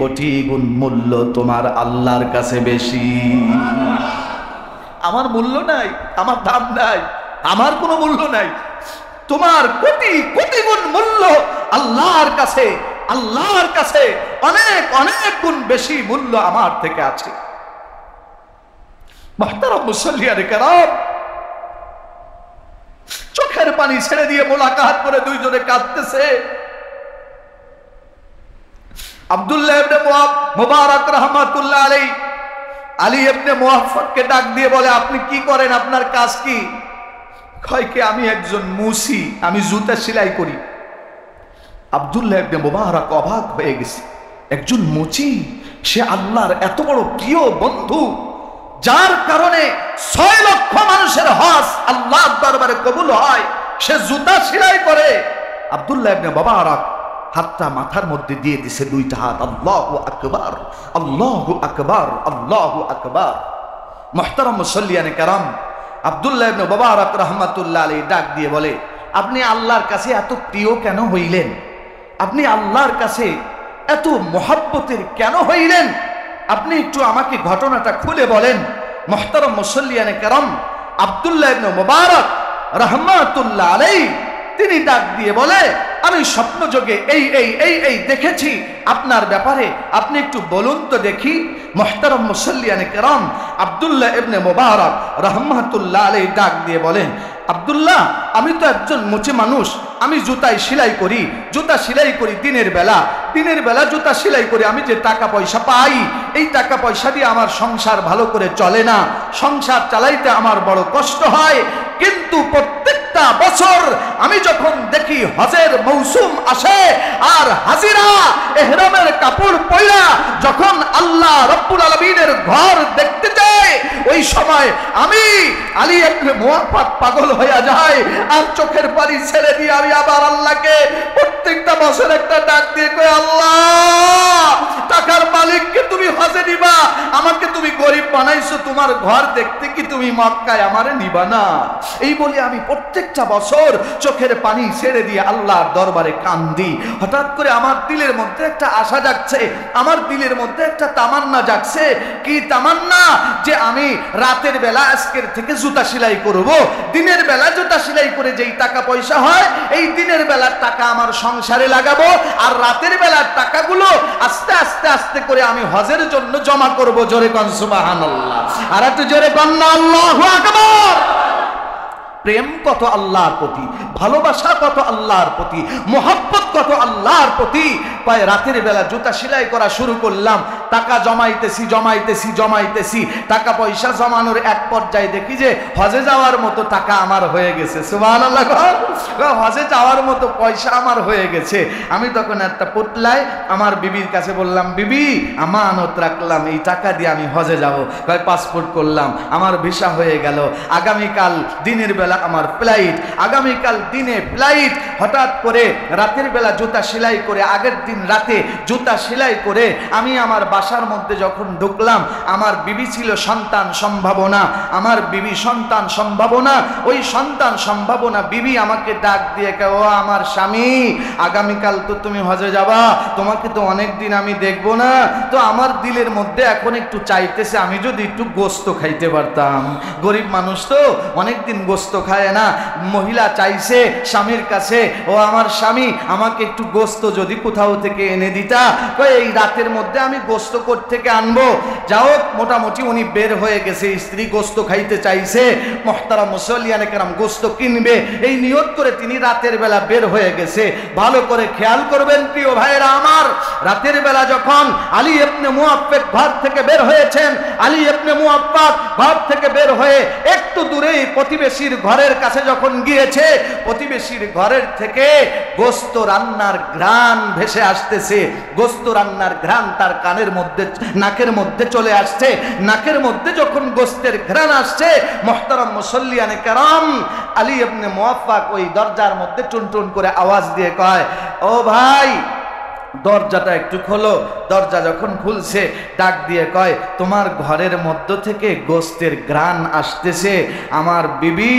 কোটি গুণ মূল্য তোমার আল্লাহর কাছে বেশি। আমার মূল্য নাই, আমার দাম নাই, আমার কোনো মূল্য নাই। তোমার কোটি কোটি গুণ মূল্য আল্লাহর কাছে, আল্লাহর কাছে অনেক অনেক গুণ বেশি মূল্য আমার থেকে আছে। মুহতারাম মুসল্লিয়ানে কেরাম, চোখের পানি ছেড়ে দিয়ে মোলাকাত করে দুইজনে কাঁদতেছে। আব্দুল্লাহ ইবনে মুবারক রাহমাতুল্লাহ আলাইহি আলী ইবনে মুওয়াফফাককে ডাক দিয়ে বলে আপনি কি করেন, আপনার কাজ কি? কয় কি আমি একজন মুসি, আমি জুতা সেলাই করি। আব্দুল্লাহ ইবনে মুবারক অবাক হয়ে গেছে। একজন মুচি, সে আল্লাহর এত বড় প্রিয় বন্ধু যার কারণে 6 লক্ষ মানুষের হজ আল্লাহর দরবারে কবুল হয়, সে জুতা সেলাই করে। আব্দুল্লাহ ইবনে মুবারক হাতটা মাথার মধ্যে দিয়ে দিছে, দুইটা হাত। আল্লাহু আকবার, আল্লাহু আকবার, আল্লাহু আকবার। মুহতারাম মুসল্লিয়ানে কেরাম, আব্দুল্লাহ ইবনে মুবারক রাহমাতুল্লাহ আলাইহি ডাক দিয়ে বলে আপনি আল্লাহর কাছে এত প্রিয় কেন হইলেন? আপনি আল্লাহর কাছে এত মহব্বতের কেন হইলেন? আপনি একটু আমাকে ঘটনাটা খুলে বলেন। মুহতারাম মুসল্লিয়ানে কেরাম, আব্দুল্লাহ ইবনে মুবারক রাহমাতুল্লাহ আলাইহি তিনি ডাক দিয়ে বলে আমি স্বপ্নযোগে এই এই এই এই দেখেছি আপনার ব্যাপারে, আপনি একটু বলুন তো দেখি। মুহতারাম মুসল্লিয়ানে কেরাম, আব্দুল্লাহ ইবনে মুবারক রাহমাতুল্লাহ আলাইহি ডাক দিয়ে বলেন আব্দুল্লাহ, আমি তো একজন মুচি মানুষ, আমি জুতায় সেলাই করি, জুতা সেলাই করি দিনের বেলা, দিনের বেলা জুতা সেলাই করে আমি যে টাকা পয়সা পাই, এই টাকা পয়সা দিয়ে আমার সংসার ভালো করে চলে না, সংসার চালাইতে আমার বড় কষ্ট হয়। কিন্তু প্রত্যেকটা বছর আমি যখন দেখি হজের মৌসুম আসে আর হাজিরা ইহরামের কাপড় পয়রা যখন আল্লাহ রাব্বুল আলামিনের ঘর দেখতে যায়, ওই সময় আমি আলী ইবনে মুওয়াফফাক পাগল হয়ে যায় আর চোখের পানি ছেড়ে দিয়ে আমি আবার আল্লাহকে প্রত্যেকটা বছর একটা ডাক দিয়ে কই আল্লাহ, টাকার মালিককে তুমি হজে নিবা, আমাকে তুমি গরিব বানাইছো, তোমার ঘর দেখতে কি তুমি মক্কায় আমারে নিবা না? এই বলে আমি প্রত্যেকটা বছর চোখের পানি ছেড়ে দিয়ে আল্লাহর দরবারে কান্দি। হঠাৎ করে আমার দিলের মধ্যে একটা আশা জাগছে, আমার দিলের মধ্যে একটা তামান্না জাগছে। কি তামান্না? যে আমি রাতের বেলা আজকের থেকে জুতা সেলাই করব, দিনের বেলা জুতা সেলাই করে যেই টাকা পয়সা হয় এই দিনের বেলার টাকা আমার সংসারে লাগাবো, আর রাতের বেলার টাকাগুলো আস্তে আস্তে আস্তে করে আমি হজের জন্য জমা করব। জোরে কোন সুবহানাল্লাহ, আর একটু জোরে কোন আল্লাহু আকবার। প্রেম কত আল্লাহর প্রতি, ভালোবাসা কত আল্লাহর প্রতি, মোহাব্বত কত আল্লাহর প্রতি। পায়ে রাতের বেলা জুতা সেলাই করা শুরু করলাম। টাকা জমাইতেছি, টাকা পয়সা জমানোর এক পর্যায়ে দেখি যে হজে যাওয়ার মতো টাকা আমার হয়ে গেছে। সুবহানাল্লাহ, হজে যাওয়ার মতো পয়সা আমার হয়ে গেছে। আমি তখন একটা পোটলায় আমার বিবির কাছে বললাম, বিবি আমানত রাখলাম, এই টাকা দিয়ে আমি হজে যাব। পাসপোর্ট করলাম, আমার ভিসা হয়ে গেল। আগামীকাল দিনের বেলা আমার ফ্লাইট, আগামীকাল দিনে ফ্লাইট। হঠাৎ করে রাতের বেলা জুতা সেলাই করে, আগের দিন রাতে জুতা সেলাই করে আমি আমার বাসার মধ্যে যখন ঢুকলাম, আমার বিবি ছিল সন্তান সম্ভাবনা, আমার বিবি সন্তান সম্ভাবনা। ওই সন্তান সম্ভাবনা বিবি আমাকে ডাক দিয়ে, ও আমার স্বামী, আগামীকাল তো তুমি হজে যাবা, তোমাকে তো অনেক দিন আমি দেখবো না, তো আমার দিলের মধ্যে এখন একটু চাইতেছে আমি যদি একটু গোস্ত খাইতে পারতাম। গরিব মানুষ তো অনেকদিন গোস্ত খায় না। মহিলা চাইছে স্বামীর কাছে, ও আমার স্বামী, আমাকে একটু গোস্ত যদি কোথাও থেকে এনে দিতা। এই রাতের মধ্যে আমি গোস্ত কোথা থেকে আনবো? যাও, মোটামুটি উনি বের হয়ে গেছে, স্ত্রী গোস্ত খাইতে চাইছে, মুহতারাম মুসল্লিয়ানে কেরাম গোস্ত কিনবে এই নিয়ত করে তিনি রাতের বেলা বের হয়ে গেছে। ভালো করে খেয়াল করবেন প্রিয় ভাইয়েরা আমার, রাতের বেলা যখন আলী ইবনে মুআফফাক ঘর থেকে বের হয়েছেন, আলী ইবনে মুআফফাক ঘর থেকে বের হয়ে একটু দূরেই প্রতিবেশীর ঘরের কাছে যখন গিয়েছে, প্রতিবেশীর ঘরের থেকে গোস্ত রান্নার ঘ্রাণ ভেসে আসতেছে। গোস্ত রান্নার ঘ্রাণ তার কানের মধ্যে, নাকের মধ্যে চলে আসছে। নাকের মধ্যে যখন গোস্তের ঘ্রাণ আসছে, মুহতারাম মুসল্লিয়ানে কেরাম, আলী ইবনে মুআফফাক ওই দরজার মধ্যে টুনটুন করে আওয়াজ দিয়ে কয়, ও ভাই, দরজাটা একটু খোলো। দরজা যখন খুলছে, ডাক দিয়ে কয়, তোমার ঘরের মধ্য থেকে গোস্তের ঘ্রাণ আসতেছে। আমার বিবি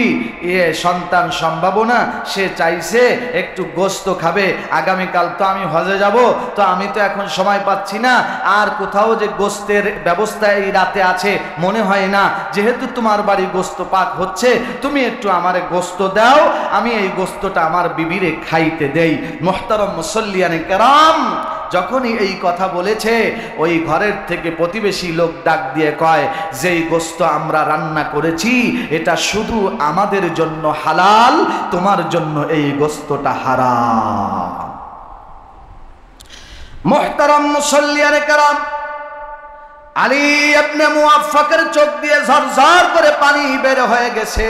সন্তান সম্ভাবনা, সে চাইছে একটু গোস্ত খাবে। আগামীকাল তো আমি হজে যাব, তো আমি তো এখন সময় পাচ্ছি না, আর কোথাও যে গোস্তের ব্যবস্থা এই রাতে আছে মনে হয় না। যেহেতু তোমার বাড়ি গোস্ত পাক হচ্ছে, তুমি একটু আমারে গোস্ত দাও, আমি এই গোস্তটা আমার বিবিরে খাইতে দেই। মুহতারাম মুসল্লিয়ানে কেরাম, যখনই এই কথা বলেছে, ওই ঘরের থেকে প্রতিবেশী লোক ডাক দিয়ে কয়, যেই গোস্ত আমরা রান্না করেছি এটা শুধু আমাদের জন্য হালাল, তোমার জন্য এই গোস্তটা হারাম। মুহতারাম মুসল্লিয়ানে কেরাম, আলী ইবনে মুআফফাকের চোখ দিয়ে ঝরঝর করে পানি বের হয়ে গেছে।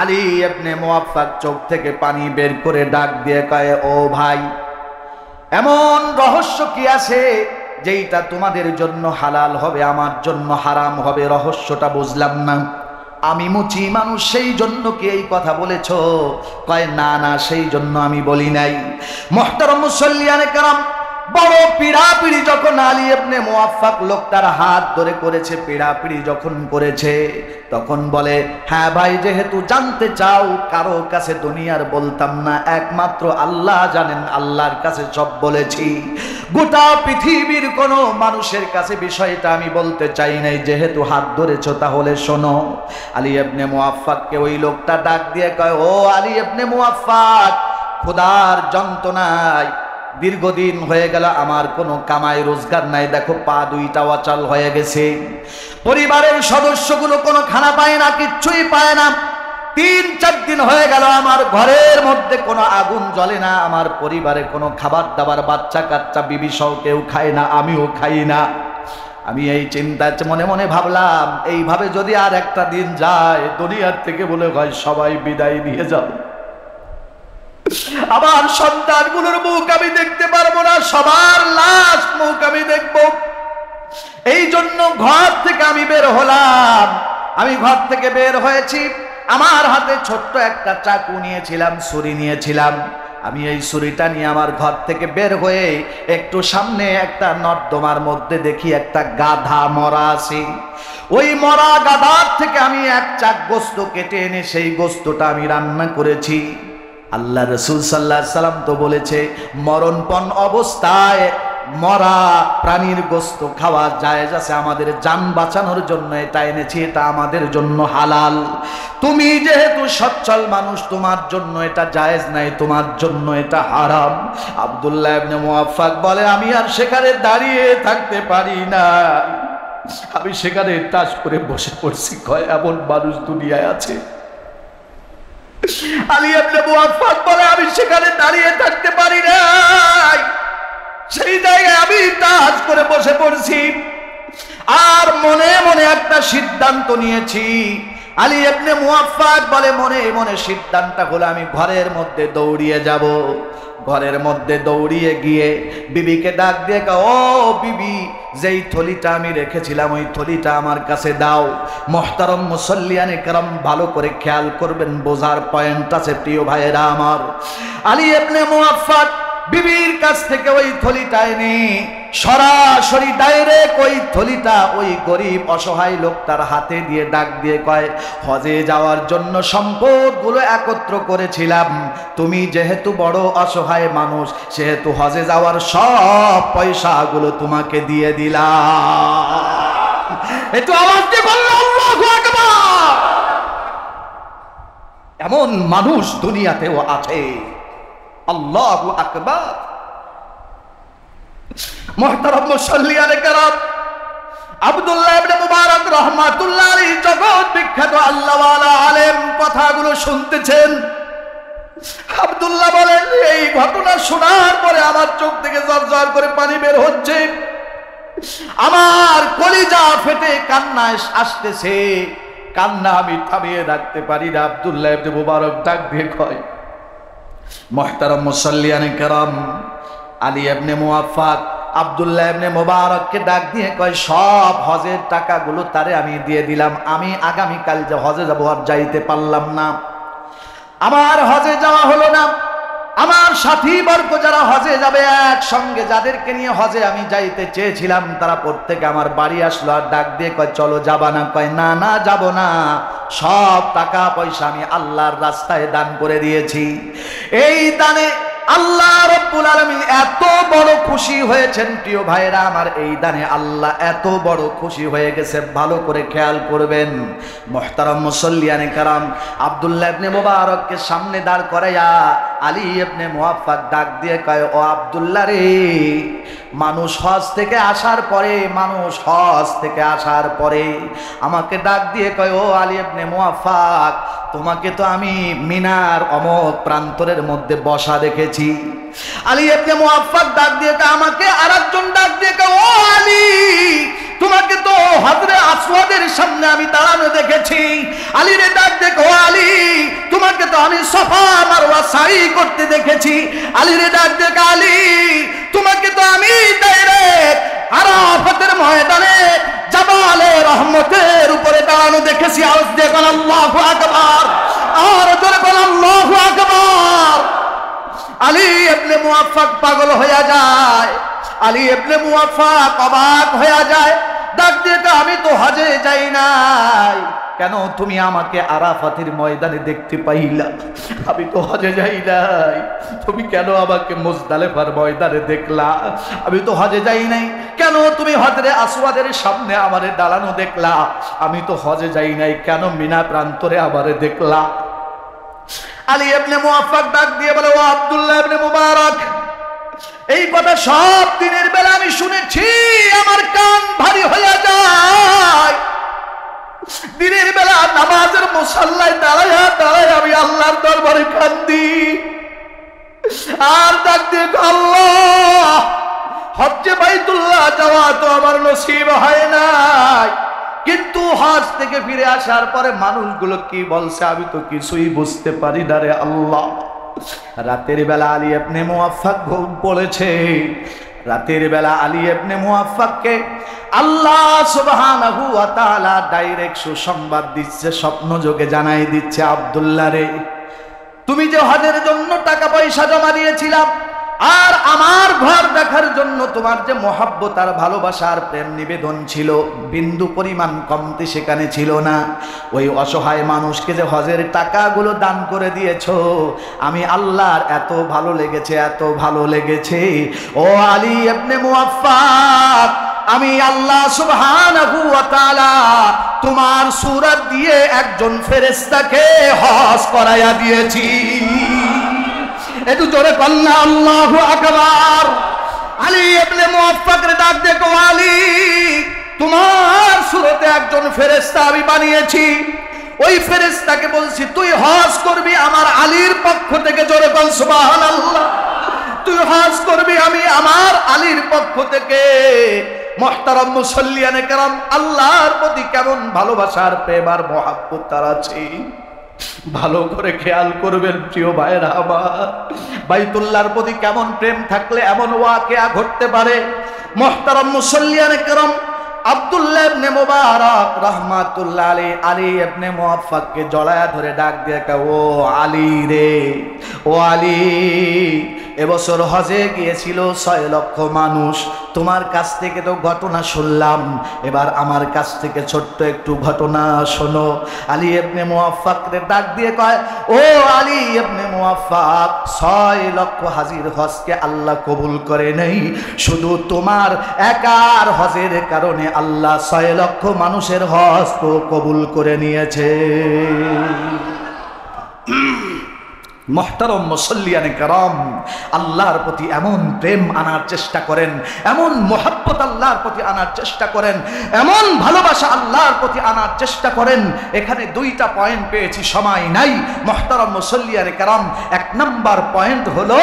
আলী ইবনে মুআফফাক চোখ থেকে পানি বের করে ডাক দিয়ে কয়, ও ভাই, এমন রহস্য কি আছে যেইটা তোমাদের জন্য হালাল হবে, আমার জন্য হারাম হবে? রহস্যটা বুঝলাম না। আমি মুচি মানুষ, সেই জন্য কি এই কথা বলেছ? কয়, না না, সেই জন্য আমি বলি নাই। মুহতারাম মুসল্লিয়ানে কেরাম, বড় পিড়াপিড়ি যখন আলী ইবনে মুআফফাক লোকটার হাত ধরে করেছে, পিড়াপিড়ি যখন করেছে, তখন বলে, হ্যাঁ ভাই, যেহেতু জানতে চাও, কারো কাছে দুনিয়ার বলতাম না, একমাত্র আল্লাহ জানেন, আল্লাহর কাছে সব বলেছি। গোটা পৃথিবীর কোন মানুষের কাছে বিষয়টা আমি বলতে চাই নাই। যেহেতু হাত ধরেছো, তাহলে শোনো। আলী ইবনে মুআফফাককে ওই লোকটা ডাক দিয়ে কয়, ও আলী ইবনে মুআফফাক, খোদার যন্ত্রণায় দীর্ঘদিন হয়ে গেল আমার কোনো কামাই রোজগার নাই, দেখো পা দুইটা অচল হয়ে গেছে, পরিবারের সদস্যগুলো কোনো খানা পায় না, কিচ্ছুই পায় না। 3-4 দিন হয়ে গেল আমার ঘরের মধ্যে কোনো আগুন জ্বলে না, আমার পরিবারে কোনো খাবার দাবার, বাচ্চা কাচ্চা বিবি সহ কেউ খায় না, আমিও খাই না। আমি এই চিন্তা মনে মনে ভাবলাম, এইভাবে যদি আর একটা দিন যায়, দুনিয়ার থেকে বলে হয় সবাই বিদায় নিয়ে যাবে, আমার সন্তানগুলোর মুখ আমি দেখতে পারবো না, সবার লাশ মুখ আমি দেখবো। এই জন্য ঘর থেকে আমি বের হলাম। আমি ঘর থেকে বের হয়েছি, আমার হাতে ছোট্ট একটা চাকু নিয়েছিলাম, ছুরি নিয়েছিলাম। আমি এই ছুরিটা নিয়ে আমার ঘর থেকে বের হয়ে একটু সামনে একটা নর্দমার মধ্যে দেখি একটা গাধা মরা আছে। ওই মরা গাধার থেকে আমি এক চাক গোস্ত কেটে এনে সেই গোস্তটা আমি রান্না করেছি। আল্লাহ রাসূল সাল্লাল্লাহু আলাইহি সাল্লাম তো বলেছে, মরণপণ অবস্থায় মরা প্রাণীর গোস্ত খাওয়া জায়েজ আছে, আমাদের জান বাঁচানোর জন্য এটা এনেছি, এটা আমাদের জন্য হালাল। তুমি যেহেতু সচ্ছল মানুষ, তোমার জন্য এটা জায়েজ নাই, তোমার জন্য এটা হারাম। আব্দুল্লাহ ইবনে মুআফফাক বলে, আমি আর সেখানে দাঁড়িয়ে থাকতে পারি না, আমি সেখানে টাস করে বসে পড়ছি। কয়, এমন মানুষ দুনিয়ায় আছে? আলী ইবনে মুআফফাক বলে, আমি সেখানে দাঁড়িয়ে থাকতে পারি না, সেই জায়গায় আমি তাজ করে বসে পড়ছি, আর মনে মনে একটা সিদ্ধান্ত নিয়েছি। আলী ইবনে মুআফফাক বলে, মনে মনে সিদ্ধান্ত হলো আমি ঘরের মধ্যে দৌড়িয়ে যাব। ঘরের মধ্যে দৌড়িয়ে গিয়ে বিবিকে ডাক দিয়ে, ও বিবি, যেই থলিটা আমি রেখেছিলাম ওই থলিটা আমার কাছে দাও। মুহতারাম মুসল্লিয়ানে কেরাম, ভালো করে খেয়াল করবেন, বোঝার পয়েন্ট আছে প্রিয় ভাইয়েরা আমার। আলী ইবনে মুআফফাক বিবির কাছ থেকে ওই থলিটা এনে সরাসরি ডাইরেক্ট ওই থলিটা ওই গরিব অসহায় লোকটার হাতে দিয়ে ডাক দিয়ে কয়, হজে যাওয়ার জন্য সম্পদগুলো একত্র করেছিলাম, তুমি যেহেতু বড় অসহায় মানুষ সেহেতু হজে যাওয়ার সব পয়সাগুলো তোমাকে দিয়ে দিলাম। একটু আওয়াজ দিয়ে বলল আল্লাহু আকবার। এমন মানুষ দুনিয়াতেও আছে। আল্লাহু আকবার। মুহতারাম মুসল্লিয়ানে কেরাম, আব্দুল্লাহ ইবনে মুবারক রাহমাতুল্লাহ আলাইহি জগৎ বিখ্যাত আল্লাহওয়ালা আলেম কথাগুলো শুনতেছেন। আব্দুল্লাহ বলেন, এই ঘটনা শোনার পরে আমার চোখ থেকে ঝরঝর করে পানি বের হচ্ছে, আমার কলিজা ফেটে কান্না আসতেছে, কান্না আমি থামিয়ে রাখতে পারি না। আব্দুল্লাহ ইবনে মুবারক ডাক দিয়ে কয়, মুহতারাম মুসল্লিয়ানে কেরাম, আলী ইবনে মুআফফাক আব্দুল্লাহ ইবনে মুবারককে ডাক দিয়ে কয়, সব হজের টাকাগুলো তারে আমি দিয়ে দিলাম, আমি আগামীকাল যে হজে যাব আর যাইতে পারলাম না, আমার হজে যাওয়া হলো না। আমার সাথী বর্গ যারা হজে যাবে একসঙ্গে, যাদেরকে নিয়ে হজে আমি যাইতে চেয়েছিলাম, তারা প্রত্যেকে আমার বাড়ি আসলো আর ডাক দিয়ে কয়, চলো যাবা না? কয়, না না, যাব না, সব টাকা পয়সা আমি আল্লাহর রাস্তায় দান করে দিয়েছি। এই দানে আল্লাহ রাব্বুল আলামিন এত বড় খুশি হয়েছেন প্রিয় ভাইরা আমার, এই দানে আল্লাহ এত বড় খুশি হয়ে গেছে, ভালো করে খেয়াল করবেন। মুহতারাম মুসল্লিয়ানে কেরাম, আব্দুল্লাহ ইবনে মুবারককে সামনে দাঁড় করাইয়া আলী ইবনে মুআফফাক ডাক দিয়ে কয়, ও আব্দুল্লাহ রে, মানুষ হজ থেকে আসার পরে আমাকে ডাক দিয়ে কয়, ও আলী ইবনে মুআফফাক, তোমাকে তো আমি মিনার অমক প্রান্তরের মধ্যে বসা দেখেছি। আলী ইবনে মুআফফাক ডাক দিয়ে আমাকে আরেকজন ডাক দিয়ে কয়, ও আলী, তোমাকে তো হজরে আসওয়াদের সামনে আমি দাঁড়ানো দেখেছি। আলী রে ডাক দিয়ে, ও আলী, তোমাকে তো আমি সাফা মারওয়া সাই করতে দেখেছি। আলী রে ডাক দিয়ে, আলী, তোমাকে তো আমি ডাইরেক্ট আরাফাতের ময়দানে জাবালে রহমতের উপরে দাঁড়ানো দেখেছি। আওয়াজ দিয়ে বল আল্লাহু আকবার, আর জোরে বল আল্লাহু আকবার। আলী ইবনে মুআফফাক পাগল হয়ে যায়, আলী ইবনে মুআফফাক অবাক হয়ে যায়, ডাক দিয়ে, আমি তো হজে যাই নাই, কেন তুমি আমাকে আরাফাতের ময়দানে দেখতে পাইলা? আমি তো হজে যাই নাই, তুমি কেন আমাকে মুজদালিফার ময়দানে দেখলা? আমি তো হজে যাই নাই, কেন তুমি হজরে আসওয়াদের সামনে আমারে দাঁড়ানো দেখলা? আমি তো হজে যাই নাই, কেন মিনা প্রান্তরে আমারে দেখলা? আলী ইবনে মুআফফাক ডাক দিয়ে বলে, ও আব্দুল্লাহ ইবনে মুবারক, এই কথা সব দিনের বেলা আমি শুনেছি, আমার কান ভারী হয়ে যায়। দিনের বেলা নামাজের মুসাল্লায় দাঁড়ায়া দাঁড়ায় আমি আল্লাহর দরবারে কান্দি, আর ডাক দিয়ে, আল্লাহ, হজ্জে বাইতুল্লাহ যাওয়া তো আমার নসিব হয় নাই, কিন্তু হজ থেকে ফিরে আসার পরে মানুষগুলো কি বলছে আমি তো কিছুই বুঝতে পারি না রে আল্লাহ। রাতের বেলা আলী ইবনে মুআফফাক ঘুম পড়েছে, রাতের বেলা আলী ইবনে মুআফফাককে আল্লাহ সুবহানাহু ওয়া তাআলা ডাইরেক্ট সুসংবাদ দিচ্ছে, স্বপ্ন যোগে জানাই দিচ্ছে, আব্দুল্লাহ রে, তুমি যে হজের জন্য টাকা পয়সা জমা দিয়েছিলাম, আর আমার ঘর দেখার জন্য তোমার যে মহব্বত আর ভালোবাসার প্রেম নিবেদন ছিল, বিন্দু পরিমাণ কমতি সেখানে ছিল না। ওই অসহায় মানুষকে যে হজের টাকাগুলো দান করে দিয়েছো, আমি আল্লাহর এত ভালো লেগেছে, এত ভালো লেগেছে। ও আলী ইবনে মুআফফাক, আমি আল্লাহ সুবহানাহু ওয়া তাআলা তোমার সূরত দিয়ে একজন ফেরেশতাকে হজ করায়া দিয়েছি। একটু জোরে কন্যা আল্লাহু আকবার। আলী ইবনে মুআফফাক রে ডাক দেখো, আলী, তোমার সূরতে একজন ফেরেশতা আমি বানিয়েছি, ওই ফেরেশতাকে বলছি তুই হজ করবি আমার আলীর পক্ষ থেকে। জোরে বল সুবহানাল্লাহ। তুই হজ করবি, আমি আমার আলীর পক্ষ থেকে। মুহতারাম মুসল্লিয়ানে কেরাম, আল্লাহর প্রতি কেমন ভালোবাসার প্রেম আর মহাব্বত তার আছে, ভালো করে খেয়াল করবেন প্রিয় ভাইরা আমার। বাইতুল্লাহর প্রতি কেমন প্রেম থাকলে এমন ওয়াকিয়া ঘটতে পারে। মুহতারাম মুসল্লিয়ানে কেরাম, আব্দুল্লাহ ইবনে মুবারক রাহমাতুল্লাহ আলাইহি আলী ইবনে মুআফফাককে জড়ায়া ধরে ডাক দিয়ে কয়, ও আলী রে, ও আলী, এবছর হজে গিয়েছিল 6 লক্ষ মানুষ, তোমার কাছ থেকে তো ঘটনা শুনলাম, এবার আমার কাছ থেকে ছোট্ট একটু ঘটনা শোনো। আলী ইবনে মুআফফাককে ডাক দিয়ে কয়, ও আলী ইবনে মুআফফাক, 6 লক্ষ হাজির হজকে আল্লাহ কবুল করে নাই, শুধু তোমার একার হজের কারণে আল্লাহ 6 লক্ষ মানুষের হজ তো কবুল করে নিয়েছে। মুহতারাম মুসল্লিয়ানে কেরাম, আল্লাহর প্রতি এমন প্রেম আনার চেষ্টা করেন, এমন মোহাব্বত আল্লাহর প্রতি আনার চেষ্টা করেন, এমন ভালোবাসা আল্লাহর প্রতি আনার চেষ্টা করেন। এখানে 2টা পয়েন্ট পেয়েছি, সময় নাই। মুহতারাম মুসল্লিয়ানে কেরাম, 1 নাম্বার পয়েন্ট হলো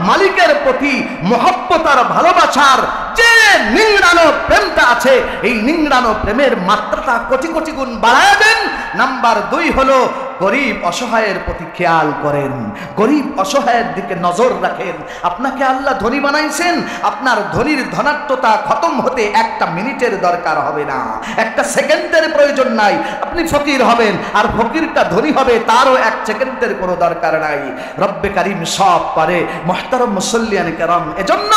মালিকের প্রতি মোহাব্বত আর ভালোবাসার যে নিংড়ানো প্রেমটা আছে, এই নিংড়ানো প্রেমের মাত্রাটা কোটি কোটি গুণ বাড়ায় দেন। নাম্বার 2 হলো গরিব অসহায়ের প্রতি খেয়াল করেন, গরিব অসহায়ের দিকে নজর রাখেন। আপনাকে আল্লাহ ধনী বানাইছেন, আপনার ধনীর ধনাত্মতা খতম হতে 1টা মিনিটের দরকার হবে না, 1টা সেকেন্ডের প্রয়োজন নাই। আপনি ফকির হবেন, আর ফকিরটা ধনী হবে, তারও 1 সেকেন্ডের কোনো দরকার নাই। রব্বে কারিম সব পারে। মুহতারাম মুসল্লিয়ানে কেরাম, এজন্য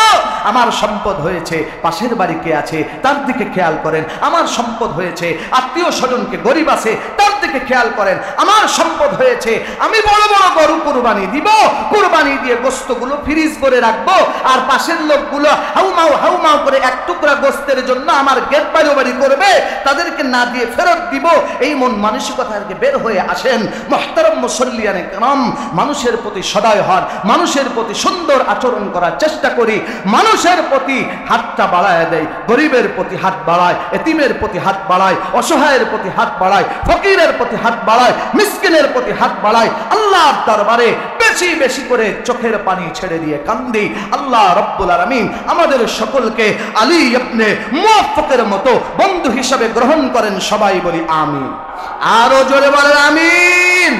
আমার সম্পদ হয়েছে, পাশের বাড়ি কে আছে তার দিকে খেয়াল করেন। আমার সম্পদ হয়েছে, আত্মীয় স্বজনকে গরিব আছে তার দিকে খেয়াল করেন। আমার সম্পদ হয়েছে, আমি বড় বড় গরু কুরবানি দিব, কুরবানি দিয়ে গোশতগুলো ফ্রিজ করে রাখবো, আর পাশের লোকগুলো হাউমাউ হাউমাউ করে 1 টুকরা গোশতের জন্য আমার গেট বাড়ি করবে, তাদেরকে না দিয়ে ফেরত দিব। এই মন মানসিকতা থেকে বের হয়ে আসেন। মুহতারাম মুসল্লিয়ানে কেরাম, মানুষের প্রতি সদয় হন, মানুষের প্রতি সুন্দর আচরণ করার চেষ্টা করি। মানুষের প্রতি হাতটা বাড়ায় দেয়, গরিবের প্রতি হাত বাড়ায়, এতিমের প্রতি হাত বাড়ায়, অসহায়ের প্রতি হাত বাড়ায়, ফকিরের প্রতি হাত বাড়ায়, মিসকিনের প্রতি হাত বাড়ায়। আল্লাহর দরবারে বেশি বেশি করে চোখের পানি ছেড়ে দিয়ে কান্দি। আল্লাহ রব্বুল আলামিন আমাদের সকলকে আলী ইবনে মুআফফাকের মতো বন্ধু হিসাবে গ্রহণ করেন। সবাই বলি আমিন। আরো জোরে বলেন আমিন।